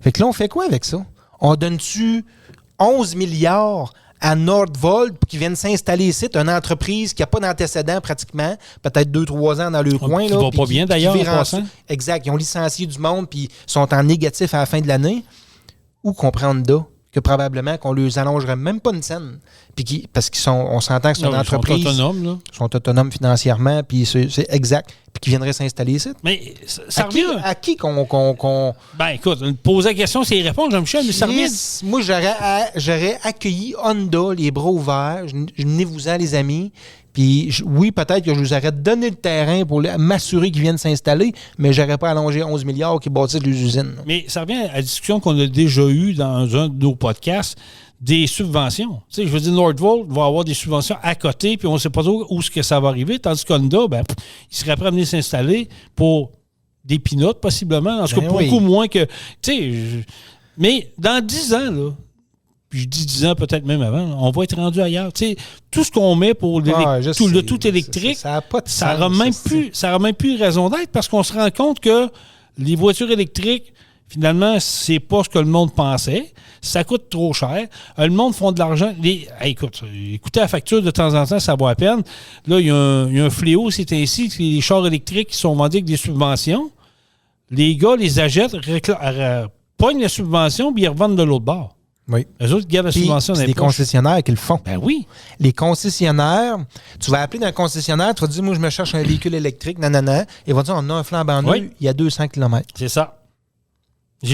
Fait que là, on fait quoi avec ça? On donne-tu 11 milliards à Nordvolt qui viennent s'installer ici, une entreprise qui n'a pas d'antécédent pratiquement, peut-être 2-3 ans dans le coin. Qui ne va pas bien d'ailleurs en passant. Exact. Ils ont licencié du monde puis sont en négatif à la fin de l'année. Ou qu'on prend Honda, que probablement qu'on ne les allongerait même pas une scène. Puis parce on s'entend que c'est une entreprise. Ils sont autonomes, là. Ils sont autonomes financièrement, puis c'est exact. Puis qui viendraient s'installer ici. Mais ça revient. À qui qu'on. Ben écoute, poser la question, c'est y répondre, Jean-Michel, mais ça revient. Moi, j'aurais accueilli Honda, les bras ouverts. Venez-vous-en, les amis. Puis oui, peut-être que je vous aurais donné le terrain pour m'assurer qu'ils viennent s'installer, mais je n'aurais pas allongé 11 milliards qui bâtissent les usines. Mais ça revient à la discussion qu'on a déjà eue dans un de nos podcasts, des subventions. Tu sais, je veux dire, Nordvolt va avoir des subventions à côté, puis on ne sait pas où est-ce que ça va arriver, tandis qu'Honda, ben, il serait prêt à venir s'installer pour des peanuts, possiblement. En tout cas, beaucoup moins que... Tu sais, mais dans 10 ans, là, puis je dis 10 ans, peut-être même avant, on va être rendu ailleurs. Tu sais, tout ce qu'on met pour le tout électrique, ça n'aura même plus raison d'être parce qu'on se rend compte que les voitures électriques, finalement, c'est pas ce que le monde pensait. Ça coûte trop cher. Le monde font de l'argent. Écoutez la facture de temps en temps, ça vaut à peine. Là, il y a un fléau, c'est ainsi que les chars électriques qui sont vendus avec des subventions, les gars les achètent, pognent la subvention, puis ils revendent de l'autre bord. Oui. Eux autres gardent la subvention. C'est les concessionnaires qui le font. Ben oui. Les concessionnaires, tu vas appeler dans un concessionnaire, tu vas dire, moi, je me cherche un véhicule électrique, nanana. Il va dire, on a un flambant neuf, il y a 200 km. C'est ça.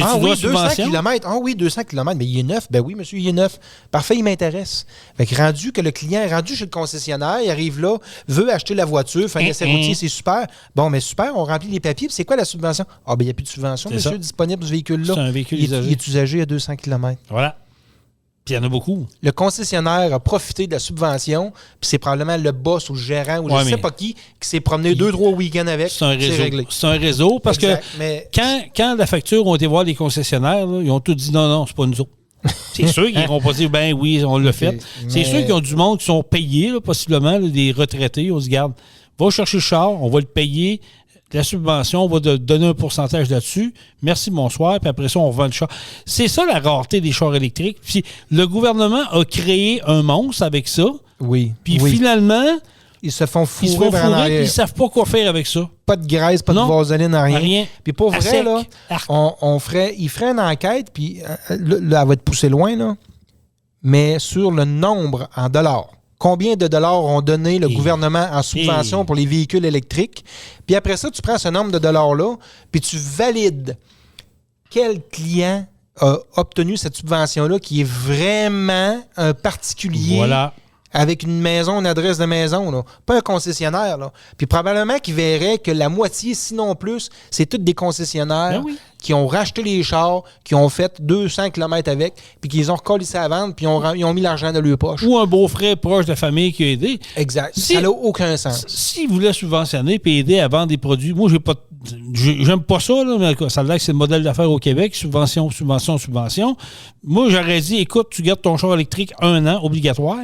Ah oui, 200 km. Ah oui, 200 km. Mais il est neuf. Ben oui, monsieur, il est neuf. Parfait, il m'intéresse. Fait que rendu que le client est rendu chez le concessionnaire, il arrive là, veut acheter la voiture, fait un essai routier, c'est super. Bon, mais super, on remplit les papiers. Puis c'est quoi la subvention? Ah, ben il n'y a plus de subvention, monsieur, disponible pour ce véhicule-là. C'est un véhicule usagé. Il est usagé à 200 km. Voilà. Puis il y en a beaucoup. Le concessionnaire a profité de la subvention, puis c'est probablement le boss ou le gérant ou je ne sais pas qui s'est promené 2-3 week-ends avec. C'est un réseau. C'est un réseau parce que quand la facture ont été voir les concessionnaires, là, ils ont tous dit non, c'est pas nous autres. C'est sûr qu'ils n'ont pas dit ben oui, on l'a fait. C'est sûr qu'ils ont du monde qui sont payés, là, possiblement, là, des retraités. On se garde, va chercher le char, on va le payer. La subvention, on va te donner un pourcentage là-dessus. Merci, bonsoir. Puis après ça, on vend le char. C'est ça la rareté des chars électriques. Puis le gouvernement a créé un monstre avec ça. Oui. Puis finalement, Ils se font fourrer puis ils ne savent pas quoi faire avec ça. Pas de graisse, pas de vaseline, rien. Puis pour vrai, là, il ferait une enquête, puis là, elle va être poussée loin, là, mais sur le nombre en dollars. Combien de dollars ont donné le gouvernement en subvention pour les véhicules électriques? Puis après ça, tu prends ce nombre de dollars-là, puis tu valides quel client a obtenu cette subvention-là qui est vraiment un particulier avec une maison, une adresse de maison, là. Pas un concessionnaire. Là. Puis probablement qu'il verrait que la moitié, sinon plus, c'est tous des concessionnaires qui ont racheté les chars, qui ont fait 200 km avec, puis qu'ils ont recollé ça à vendre, puis ils ont mis l'argent dans leur poche. Ou un beau-frère proche de la famille qui a aidé. Exact. Ça n'a aucun sens. S'ils voulaient subventionner et aider à vendre des produits, moi, j'aime pas ça, là, mais ça a l'air que c'est le modèle d'affaires au Québec, subvention. Moi, j'aurais dit, écoute, tu gardes ton char électrique 1 an, obligatoire.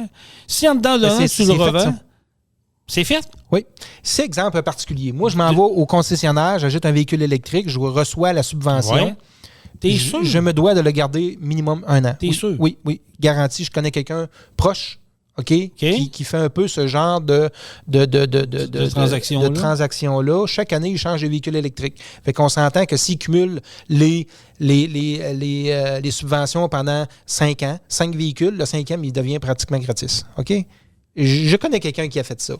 Si en dedans d'un an, tu le revends, c'est fait? Oui. C'est exemple particulier. Moi, je m'en vais au concessionnaire, j'achète un véhicule électrique, je reçois la subvention. Ouais. T'es sûr? Je me dois de le garder minimum 1 an. T'es sûr? Oui. Garanti. Je connais quelqu'un proche, qui fait un peu ce genre de transaction-là. Chaque année, il change de véhicule électrique. Fait qu'on s'entend que s'il cumule les subventions pendant 5 ans, 5 véhicules, le 5e, il devient pratiquement gratis. OK? Je connais quelqu'un qui a fait ça.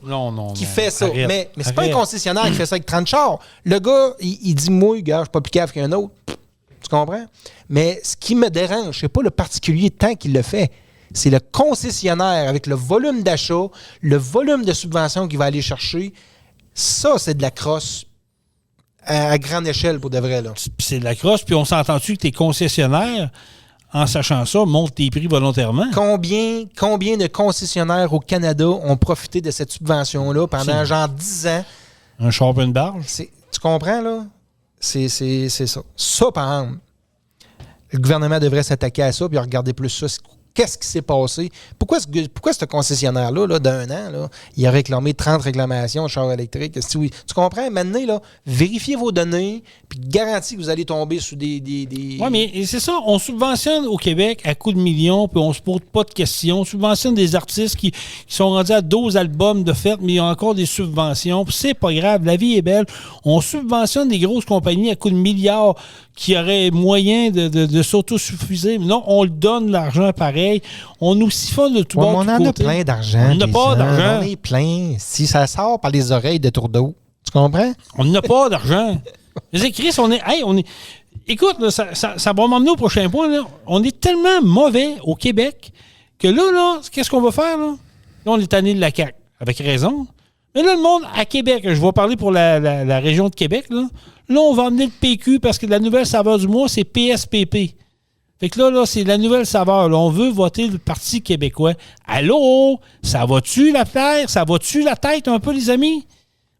Qui fait ça. Arrête, mais c'est pas un concessionnaire qui fait ça avec 30 chars. Le gars, il dit, moi, gars, je suis pas plus cave qu'un autre. Tu comprends? Mais ce qui me dérange, c'est pas le particulier tant qu'il le fait. C'est le concessionnaire avec le volume d'achat, le volume de subventions qu'il va aller chercher. Ça, c'est de la crosse à grande échelle pour de vrai. Là. C'est de la crosse. Puis on s'entend-tu que tes concessionnaires, en sachant ça, montent tes prix volontairement? Combien de concessionnaires au Canada ont profité de cette subvention-là pendant genre 10 ans? Un char et une barge? Tu comprends, là? C'est ça. Ça, par exemple, le gouvernement devrait s'attaquer à ça puis regarder plus ça. Qu'est-ce qui s'est passé? Pourquoi ce concessionnaire-là, là, d'1 an, là, il a réclamé 30 réclamations de chars électriques? Tu comprends? Maintenant, là, vérifiez vos données, puis garantis que vous allez tomber sous des... Oui, mais c'est ça. On subventionne au Québec à coups de millions, puis on se pose pas de questions. On subventionne des artistes qui sont rendus à 12 albums de fête, mais ils ont encore des subventions. Puis c'est pas grave, la vie est belle. On subventionne des grosses compagnies à coups de milliards qui auraient moyen de s'autosuffiser. Non, on le donne l'argent pareil. On nous siphonne de tout bord. On en a plein d'argent. On n'a pas d'argent. On est plein. Si ça sort par les oreilles de tour d'eau. Tu comprends? On n'a pas d'argent. Chris, on est... Écoute, là, ça va m'emmener au prochain point. Là. On est tellement mauvais au Québec que là, qu'est-ce qu'on va faire? Là, on est tanné de la CAQ. Avec raison. Mais là, le monde à Québec, je vais parler pour la région de Québec, là, on va emmener le PQ parce que la nouvelle saveur du mois, c'est PSPP. Fait que là, c'est la nouvelle saveur. Là, on veut voter le Parti québécois. Allô? Ça va-tu la terre? Ça va-tu la tête un peu, les amis?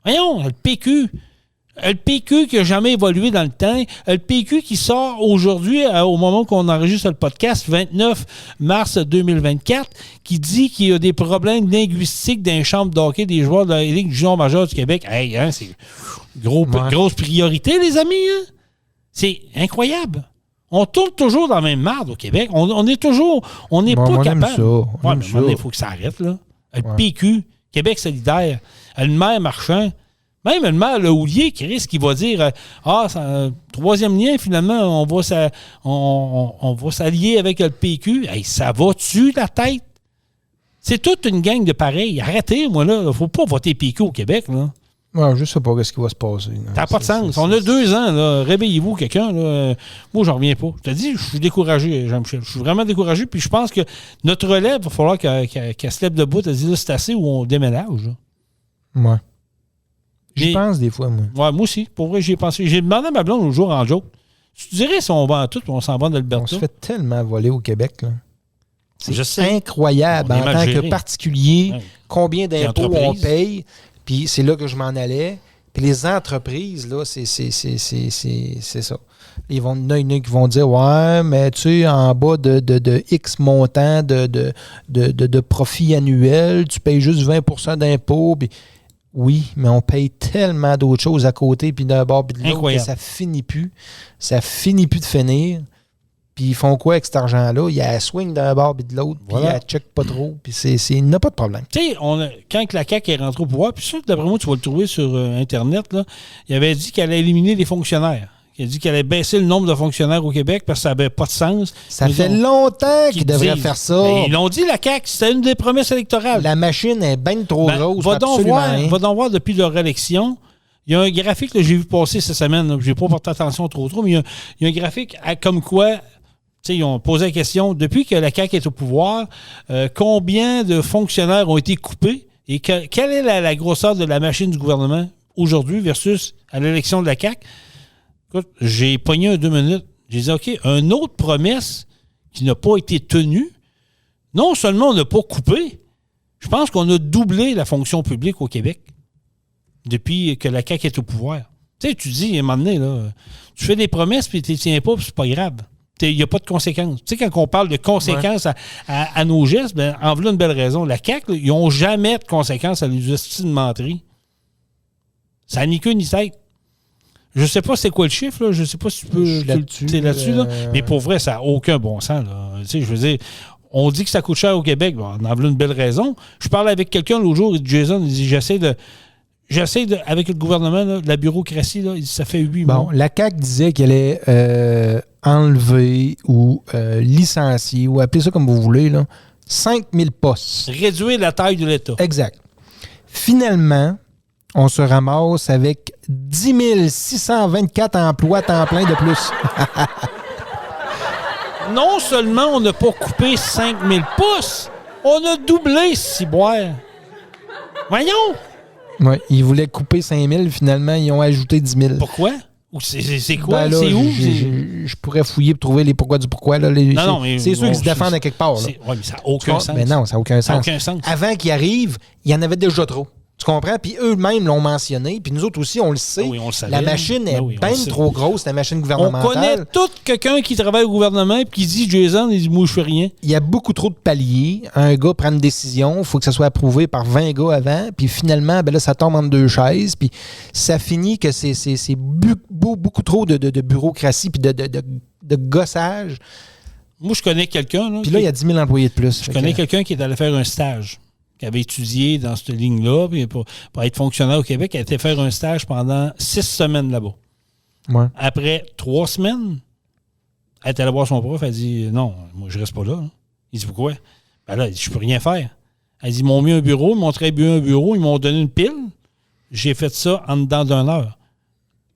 Voyons, le PQ. Le PQ qui n'a jamais évolué dans le temps. Le PQ qui sort aujourd'hui, au moment qu'on enregistre le podcast, 29 mars 2024, qui dit qu'il y a des problèmes linguistiques dans les chambres d'hockey des joueurs de la Ligue junior majeure du Québec. Hey, hein, c'est grosse priorité, les amis. Hein? C'est incroyable. On tourne toujours dans la même marde au Québec. On est toujours... On n'est pas capable. Ouais, mais il faut que ça arrête, là. Le PQ, Québec solidaire, le maire Marchand, même le maire Le Houlier qui risque, il va dire troisième lien, finalement, on va s'allier avec le PQ. Hey, ça va-tu la tête? C'est toute une gang de pareils. Arrêtez, moi, là. Il ne faut pas voter PQ au Québec, là. Ouais, je ne sais pas ce qui va se passer. Ça n'a pas de sens. On a 2 ans, là. Réveillez-vous, quelqu'un. Là. Moi, j'en reviens pas. Je te dis, je suis découragé, Jean-Michel. Je suis vraiment découragé. Puis je pense que notre relève, il va falloir qu'elle se lève debout. Elle dit, là, c'est assez ou on déménage. Là. Ouais. J'y pense des fois, moi. Ouais, moi aussi. Pour vrai, j'y ai pensé. J'ai demandé à ma blonde l'autre jour en joke. Tu dirais si on vend tout on s'en va d'Alberta? On se fait tellement voler au Québec, là. C'est incroyable en tant que particulier, combien d'impôts on paye. Puis c'est là que je m'en allais. Puis les entreprises, là, c'est ça. Il y en a qui vont dire, ouais, mais tu sais, en bas de X montant de profit annuel, tu payes juste 20% d'impôts. Puis oui, mais on paye tellement d'autres choses à côté, puis d'un bord, puis de l'autre, que ça finit plus. Ça finit plus de finir. Puis ils font quoi avec cet argent-là? Il y a un swing d'un bord et de l'autre, puis il y a check pas trop, puis il n'y a pas de problème. Tu sais, quand la CAQ est rentrée au pouvoir, puis ça, d'après moi, tu vas le trouver sur Internet, là, il avait dit qu'elle allait éliminer les fonctionnaires. Il a dit qu'elle allait baisser le nombre de fonctionnaires au Québec parce que ça n'avait pas de sens. Ça fait longtemps qu'ils devraient faire ça. Ben, ils l'ont dit, la CAQ, c'était une des promesses électorales. La machine est bien trop grosse. Va donc voir depuis leur élection. Il y a un graphique que j'ai vu passer cette semaine. Je n'ai pas porté attention trop, mais il y a un graphique comme quoi... Ils ont posé la question, depuis que la CAQ est au pouvoir, combien de fonctionnaires ont été coupés et quelle est la grosseur de la machine du gouvernement aujourd'hui versus à l'élection de la CAQ? Écoute, j'ai pogné un 2 minutes. J'ai dit, OK, une autre promesse qui n'a pas été tenue. Non seulement on n'a pas coupé, je pense qu'on a doublé la fonction publique au Québec depuis que la CAQ est au pouvoir. Tu sais, tu dis, à un moment donné, là, tu fais des promesses puis tu ne tiens pas, puis c'est pas grave. Il n'y a pas de conséquences. Tu sais, quand on parle de conséquences à nos gestes, ben, en voilà une belle raison. La CAQ, ils n'ont jamais de conséquences à les estimes de menterie. Ça n'a ni queue ni tête. Je ne sais pas c'est quoi le chiffre, là. Je ne sais pas si tu peux... T'es là-dessus, là. Mais pour vrai, ça n'a aucun bon sens, là. Tu sais, je veux dire, on dit que ça coûte cher au Québec. Bon, on en voilà une belle raison. Je parlais avec quelqu'un l'autre jour, Jason, il dit, j'essaie avec le gouvernement, là, la bureaucratie, là, ça fait 8 mois. Bon, la CAQ disait qu'elle allait enlever ou licencier, ou appelez ça comme vous voulez, là, 5000 postes. Réduire la taille de l'État. Exact. Finalement, on se ramasse avec 10 624 emplois à temps plein de plus. Non seulement on n'a pas coupé 5000 postes, on a doublé, ciboire. Voyons! Oui, ils voulaient couper 5 000, finalement, ils ont ajouté 10 000. Pourquoi? C'est quoi? Ben là, c'est où? Je pourrais fouiller pour trouver les pourquoi du pourquoi. Là, c'est sûr qu'ils se défendent à quelque part. Oui, mais ça n'a aucun sens. Mais non, ça n'a aucun sens. Avant qu'ils arrivent, il y en avait déjà trop. Tu comprends? Puis eux-mêmes l'ont mentionné. Puis nous autres aussi, on le sait. Oui, on le savait. La machine est bien trop grosse, la machine gouvernementale. On connaît tout quelqu'un qui travaille au gouvernement et qui dit, Jason, il dit, moi, je fais rien. Il y a beaucoup trop de paliers. Un gars prend une décision, il faut que ça soit approuvé par 20 gars avant. Puis finalement, ben là, ça tombe entre deux chaises. Puis ça finit que c'est beaucoup trop de bureaucratie puis de gossage. Moi, je connais quelqu'un. Puis là, il y a 10 000 employés de plus. Je connais quelqu'un qui est allé faire un stage, qui avait étudié dans cette ligne-là, puis pour être fonctionnaire au Québec, elle a été faire un stage pendant 6 semaines là-bas. Ouais. Après 3 semaines, elle est allée voir son prof, elle dit « Non, moi, je reste pas là. » Il dit « Pourquoi? » Ben là, elle dit « Je peux rien faire. » Elle dit « Ils m'ont mis un bureau, ils m'ont très bien un bureau, ils m'ont donné une pile. J'ai fait ça en dedans d'1 heure. »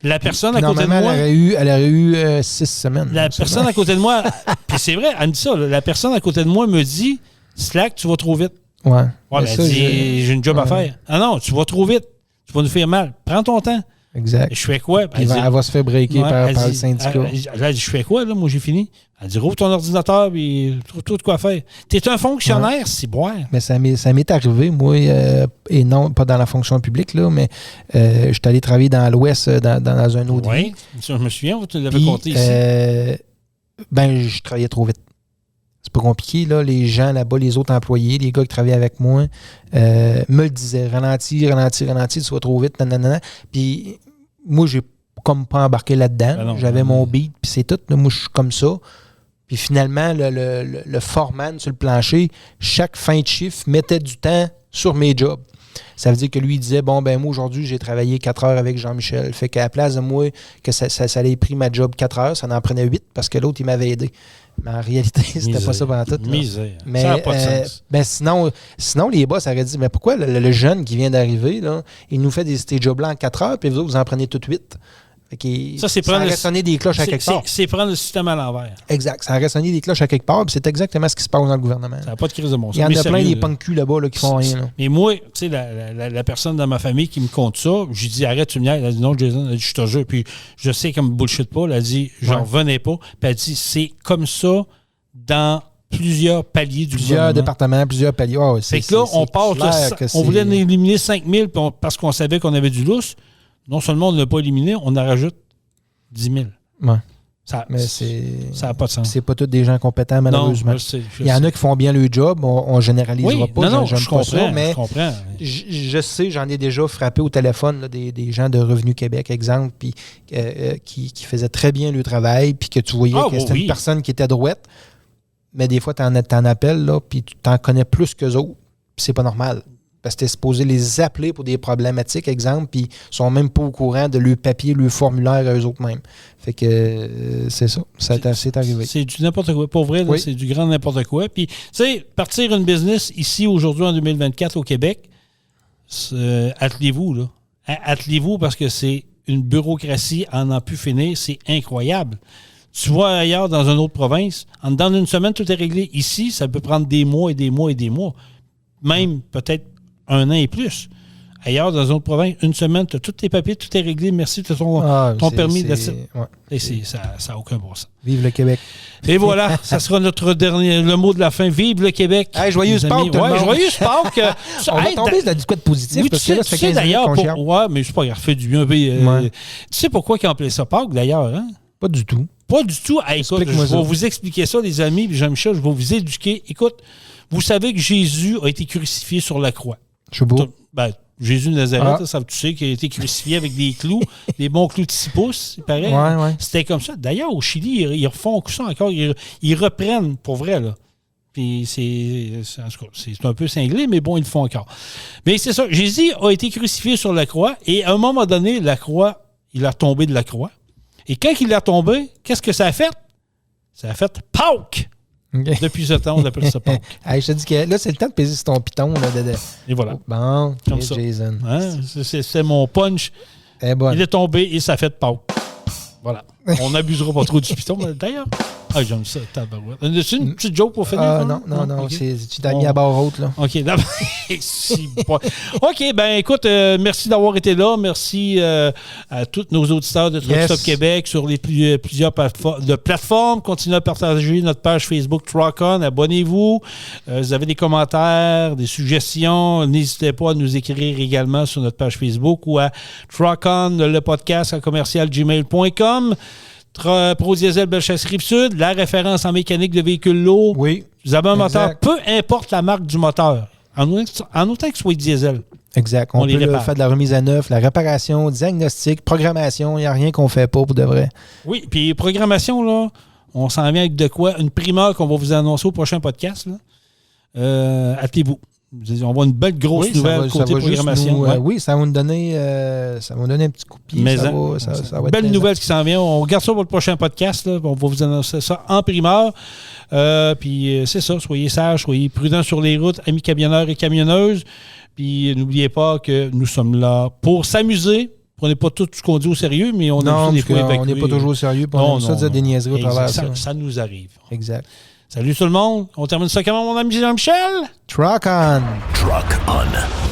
La personne à côté de moi... elle aurait eu 6 semaines. La personne à côté de moi... Puis c'est vrai, elle me dit ça. La personne à côté de moi me dit « Slack, tu vas trop vite. » Ouais. Ben, ça, j'ai une job à faire. Ah non, tu vas trop vite. Tu vas nous faire mal. Prends ton temps. Exact. Et je fais quoi? Elle va se faire breaker par le syndicat. Elle dit, je fais quoi, là? Moi, j'ai fini. Elle dit, rouvre ton ordinateur et trouve-toi de quoi faire. T'es un fonctionnaire, c'est boire. Mais ça m'est arrivé, moi, et non, pas dans la fonction publique, là, mais je suis allé travailler dans l'Ouest, dans un autre vie. Oui, je me souviens, vous l'avez compté ici. Je travaillais trop vite. C'est pas compliqué, là. Les gens là-bas, les autres employés, les gars qui travaillaient avec moi, me le disaient. Ralentis, tu vas trop vite, nanana. Puis moi, j'ai comme pas embarqué là-dedans. Ben non, j'avais mon beat, puis c'est tout. Là, moi, je suis comme ça. Puis finalement, le foreman sur le plancher, chaque fin de chiffre, mettait du temps sur mes jobs. Ça veut dire que lui, il disait, bon, ben moi, aujourd'hui, j'ai travaillé 4 heures avec Jean-Michel. Fait qu'à la place de moi, que ça allait pris ma job 4 heures, ça en prenait 8 parce que l'autre, il m'avait aidé. Mais en réalité, c'était pas ça pendant tout. Misère. Mais, ça n'a pas de sens. Ben sinon, les boss auraient dit, mais pourquoi le jeune qui vient d'arriver, là, il nous fait ces jobs-là en 4 heures, puis vous autres, vous en prenez tout 8. Ça aurait sonné des cloches à quelque part. C'est prendre le système à l'envers. Exact. Ça aurait sonné des cloches à quelque part, puis c'est exactement ce qui se passe dans le gouvernement. Ça n'a pas de crise de bon sens. Il y en a plein des punk-culs là-bas là, qui font rien. Là. Mais moi, tu sais, la personne dans ma famille qui me compte ça, je dis arrête, tu me niaises. Elle a dit non, Jason, elle dit, je te jure. Puis je sais qu'elle me bullshit pas. Elle a dit j'en revenais pas. Puis elle dit c'est comme ça dans plusieurs paliers du gouvernement. Plusieurs départements, plusieurs paliers. Oh, fait que là, on passe. On voulait éliminer 5000 parce qu'on savait qu'on avait du lousse. Non seulement on ne l'a pas éliminé, on en rajoute 10 000. Ouais. Mais ça n'a pas de sens. C'est pas tous des gens compétents, malheureusement. Non, je sais. Il y en a qui font bien le job, on généralisera pas. Je comprends, ça, mais je comprends. Je sais, j'en ai déjà frappé au téléphone là, des gens de Revenu Québec, exemple, puis qui faisaient très bien le travail, puis que tu voyais que c'était une personne qui était droite, mais des fois, tu en appelles, là, puis tu t'en connais plus qu'eux autres, puis c'est pas normal. Parce que tu es supposé les appeler pour des problématiques, exemple, puis ils sont même pas au courant de leur papier, leur formulaire à eux autres mêmes. Fait que c'est ça. C'est arrivé. C'est du n'importe quoi. Pour vrai, là, c'est du grand n'importe quoi. Puis, tu sais, partir une business ici, aujourd'hui, en 2024, au Québec, attelez-vous, là. Attelez-vous parce que c'est une bureaucratie à n'en plus finir. C'est incroyable. Tu vas ailleurs, dans une autre province, en dedans d'une semaine, tout est réglé. Ici, ça peut prendre des mois et des mois et des mois. Même peut-être 1 an et plus. Ailleurs, dans une autre province, une semaine, tu as tous tes papiers, tout est réglé. Merci, tu as ton permis. Et ça n'a aucun bon sens. Vive le Québec. Et voilà, ça sera le mot de la fin. Vive le Québec. Hey, joyeuse Pâques, tout le monde. Joyeuse Pâques. On va tomber dans du quoi de positif. Oui, parce que là, ça fait 15 d'ailleurs, qu'on mais c'est pas grave, fait du bien. Tu sais pourquoi ils ont appelé ça Pâques, d'ailleurs? Hein? Pas du tout. Pas du tout. Hey, écoute, je vais vous expliquer ça, les amis. Jean-Michel, je vais vous éduquer. Écoute, vous savez que Jésus a été crucifié sur la croix. Je suis beau. Jésus de Nazareth, ça, tu sais qu'il a été crucifié avec des clous, des bons clous de 6 pouces, il paraît. Ouais. C'était comme ça. D'ailleurs, au Chili, ils refont ça encore. Ils reprennent, pour vrai, là. Puis c'est un peu cinglé, mais bon, ils le font encore. Mais c'est ça. Jésus a été crucifié sur la croix et à un moment donné, la croix, il a tombé de la croix. Et quand il a tombé, qu'est-ce que ça a fait? Ça a fait Pâques! Okay. Depuis ce temps, on appelle ça Pâques. Hey, je te dis que là, c'est le temps de peser sur ton piton. Là, Et voilà. Bon, comme ça. Jason. Hein? C'est mon punch. Il est tombé et ça a fait Pâques. Voilà. On n'abusera pas trop du piton, d'ailleurs. Ah, j'aime ça, tabarouette. C'est une petite joke pour finir? Non. Okay. Tu t'as mis à barre haute, là. OK, OK, ben écoute, merci d'avoir été là. Merci à tous nos auditeurs de Truck Stop Québec sur les plusieurs plateformes. Continuez à partager notre page Facebook Truck On. Abonnez-vous. Vous avez des commentaires, des suggestions. N'hésitez pas à nous écrire également sur notre page Facebook ou à Truck On, le podcast à commercial@gmail.com. Pro Diesel Bellechasse Rive-Sud, la référence en mécanique de véhicules lourds. Oui. Vous avez un moteur, peu importe la marque du moteur, en autant que ce soit diesel. Exact. On peut faire de la remise à neuf, la réparation, diagnostic, programmation. Il n'y a rien qu'on ne fait pas pour de vrai. Oui, puis programmation, là, on s'en vient avec de quoi? Une primeur qu'on va vous annoncer au prochain podcast. Attelez-vous. On voit une belle grosse nouvelle côté programmation. Oui, ça va nous donner un petit coup de pied. Mais ça va belle nouvelle qui s'en vient. On regarde ça pour le prochain podcast. Là. On va vous annoncer ça en primeur. Puis c'est ça. Soyez sages, soyez prudents sur les routes, amis camionneurs et camionneuses. Puis n'oubliez pas que nous sommes là pour s'amuser. Prenez pas tout ce qu'on dit au sérieux, mais on a des fois évacuer. On n'est pas toujours au sérieux. On aime ça dire des niaiseries au travers ça. Ça nous arrive. Exact. Salut tout le monde. On termine ça comment, mon ami Jean-Michel? Truck On. Truck On.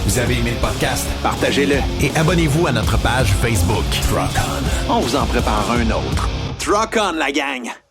Vous avez aimé le podcast? Partagez-le et abonnez-vous à notre page Facebook. Truck On. On vous en prépare un autre. Truck On, la gang!